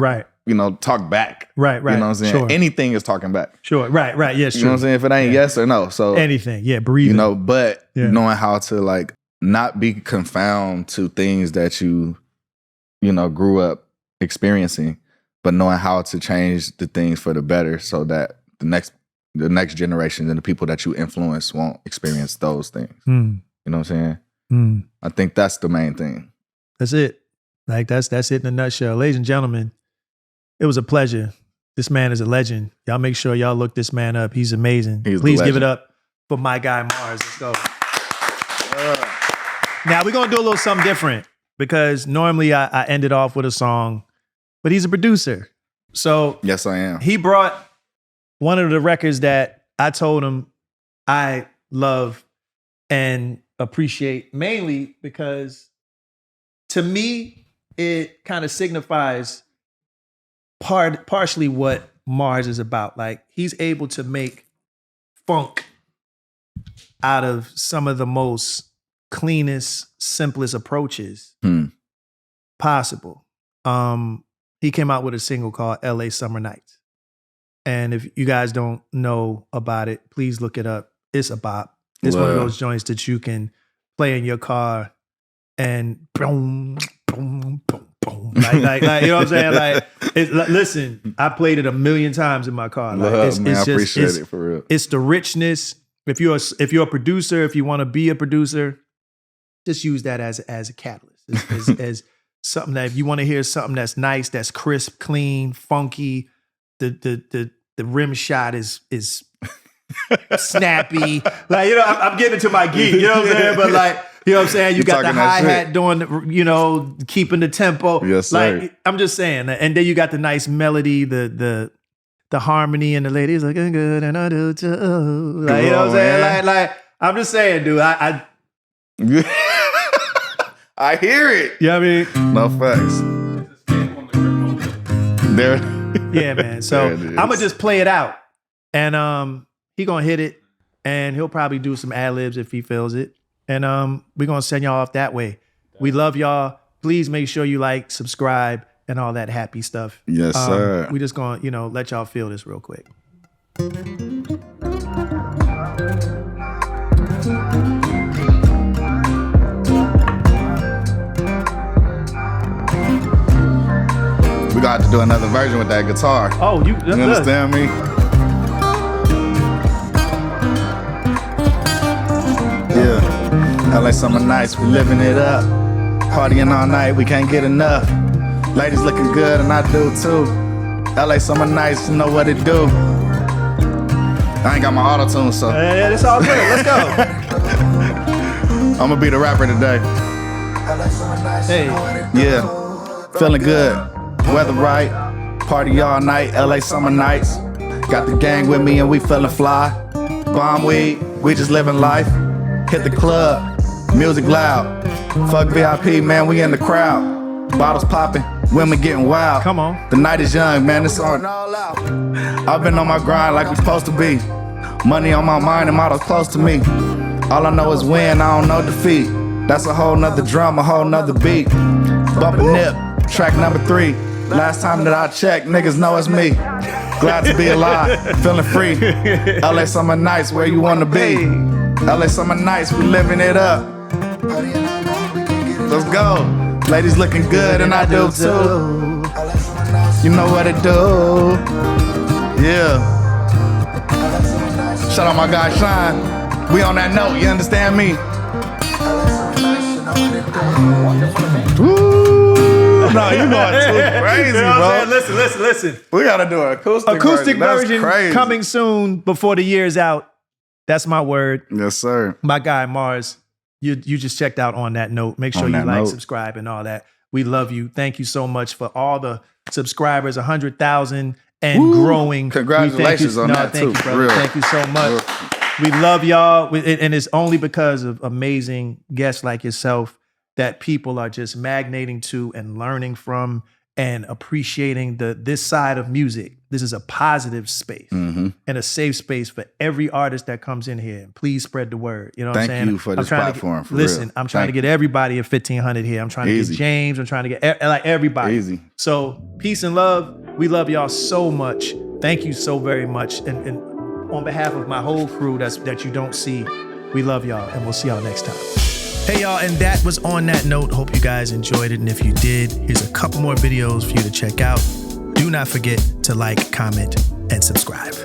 talk back. Right. You know what I'm saying? Sure. Anything is talking back. Sure. Right. Yes. You know what I'm saying? If it ain't yes or no, so anything. Yeah. Breathing. But knowing how to like not be confounded to things that you grew up experiencing, but knowing how to change the things for the better so that the next generation and the people that you influence won't experience those things. You know what I'm saying? I think that's the main thing. That's it. Like that's it in a nutshell. Ladies and gentlemen, it was a pleasure. This man is a legend. Y'all make sure y'all look this man up. He's amazing. Please give it up for MyGuyMars. Let's go. Now we're gonna do a little something different, because normally I end it off with a song, but he's a producer. So yes, I am. He brought one of the records that I told him I love and appreciate, mainly because to me, it kind of signifies partially what Mars is about. Like, he's able to make funk out of some of the most cleanest, simplest approaches possible. He came out with a single called LA Summer Nights. And if you guys don't know about it, please look it up. It's a bop. It's one of those joints that you can play in your car and boom, boom, boom, boom. Like, you know what I'm saying? Like, listen, I played it 1,000,000 times in my car. Like, I appreciate it for real. It's the richness. If you're a producer, if you want to be a producer, just use that as a catalyst, as something that if you want to hear something that's nice, that's crisp, clean, funky, the rim shot is snappy. Like, I'm getting into my geek, you know what I'm saying? But like, you know what I'm saying? You got the hi-hat doing keeping the tempo. Yes, sir. Like, I'm just saying. And then you got the nice melody, the harmony, and the ladies looking good, and I do too. Like, you know what I'm saying? Like, I'm just saying, dude, I I hear it. You know what I mean? No facts. There. Yeah, man. So I'm gonna just play it out, and he gonna hit it, and he'll probably do some ad-libs if he feels it, and we're gonna send y'all off that way. We love y'all. Please make sure you like, subscribe, and all that happy stuff. Yes, sir. We just gonna let y'all feel this real quick. We got to do another version with that guitar. Oh, you understand me? Yeah. LA summer nights, we living it up. Partying all night, we can't get enough. Ladies looking good, and I do too. LA summer nights, you know what it do. I ain't got my auto-tune, so. Yeah, it's all good. Let's go. I'm gonna be the rapper today. Hey. Yeah. Feeling good. Weather right, party all night, LA summer nights. Got the gang with me and we feeling fly. Bomb weed, we just living life. Hit the club, music loud. Fuck VIP, man, we in the crowd. Bottles popping, women getting wild. Come on. The night is young, man, it's on all out. I've been on my grind like I'm supposed to be. Money on my mind and models close to me. All I know is win, I don't know defeat. That's a whole nother drum, a whole nother beat. Bump and nip, track number 3. Last time that I checked, niggas know it's me. Glad to be alive, feeling free. LA summer nights, where you wanna be. LA summer nights, we living it up. Let's go. Ladies looking good, and I do too. You know what it do. Yeah. Shout out my guy Shawn. We on that note, you understand me? Woo! No, you going too crazy, you know bro. Listen. We gotta do an acoustic version coming soon before the year's out. That's my word. Yes, sir. MyGuyMars. You just checked out On That Note. Make sure you like, subscribe, and all that. We love you. Thank you so much for all the subscribers, 100,000 and growing. Congratulations on that too. Thank you, brother. Thank you so much. We love y'all. And it's only because of amazing guests like yourself that people are just magnating to and learning from and appreciating this side of music. This is a positive space and a safe space for every artist that comes in here. Please spread the word. You know what I'm saying? Thank you for this platform. I'm trying to get everybody at 1,500 here. I'm trying to get James. I'm trying to get like everybody. Easy. So peace and love. We love y'all so much. Thank you so very much. And on behalf of my whole crew that you don't see, we love y'all and we'll see y'all next time. Hey y'all, and that was On That Note. Hope you guys enjoyed it, and if you did, here's a couple more videos for you to check out. Do not forget to like, comment, and subscribe.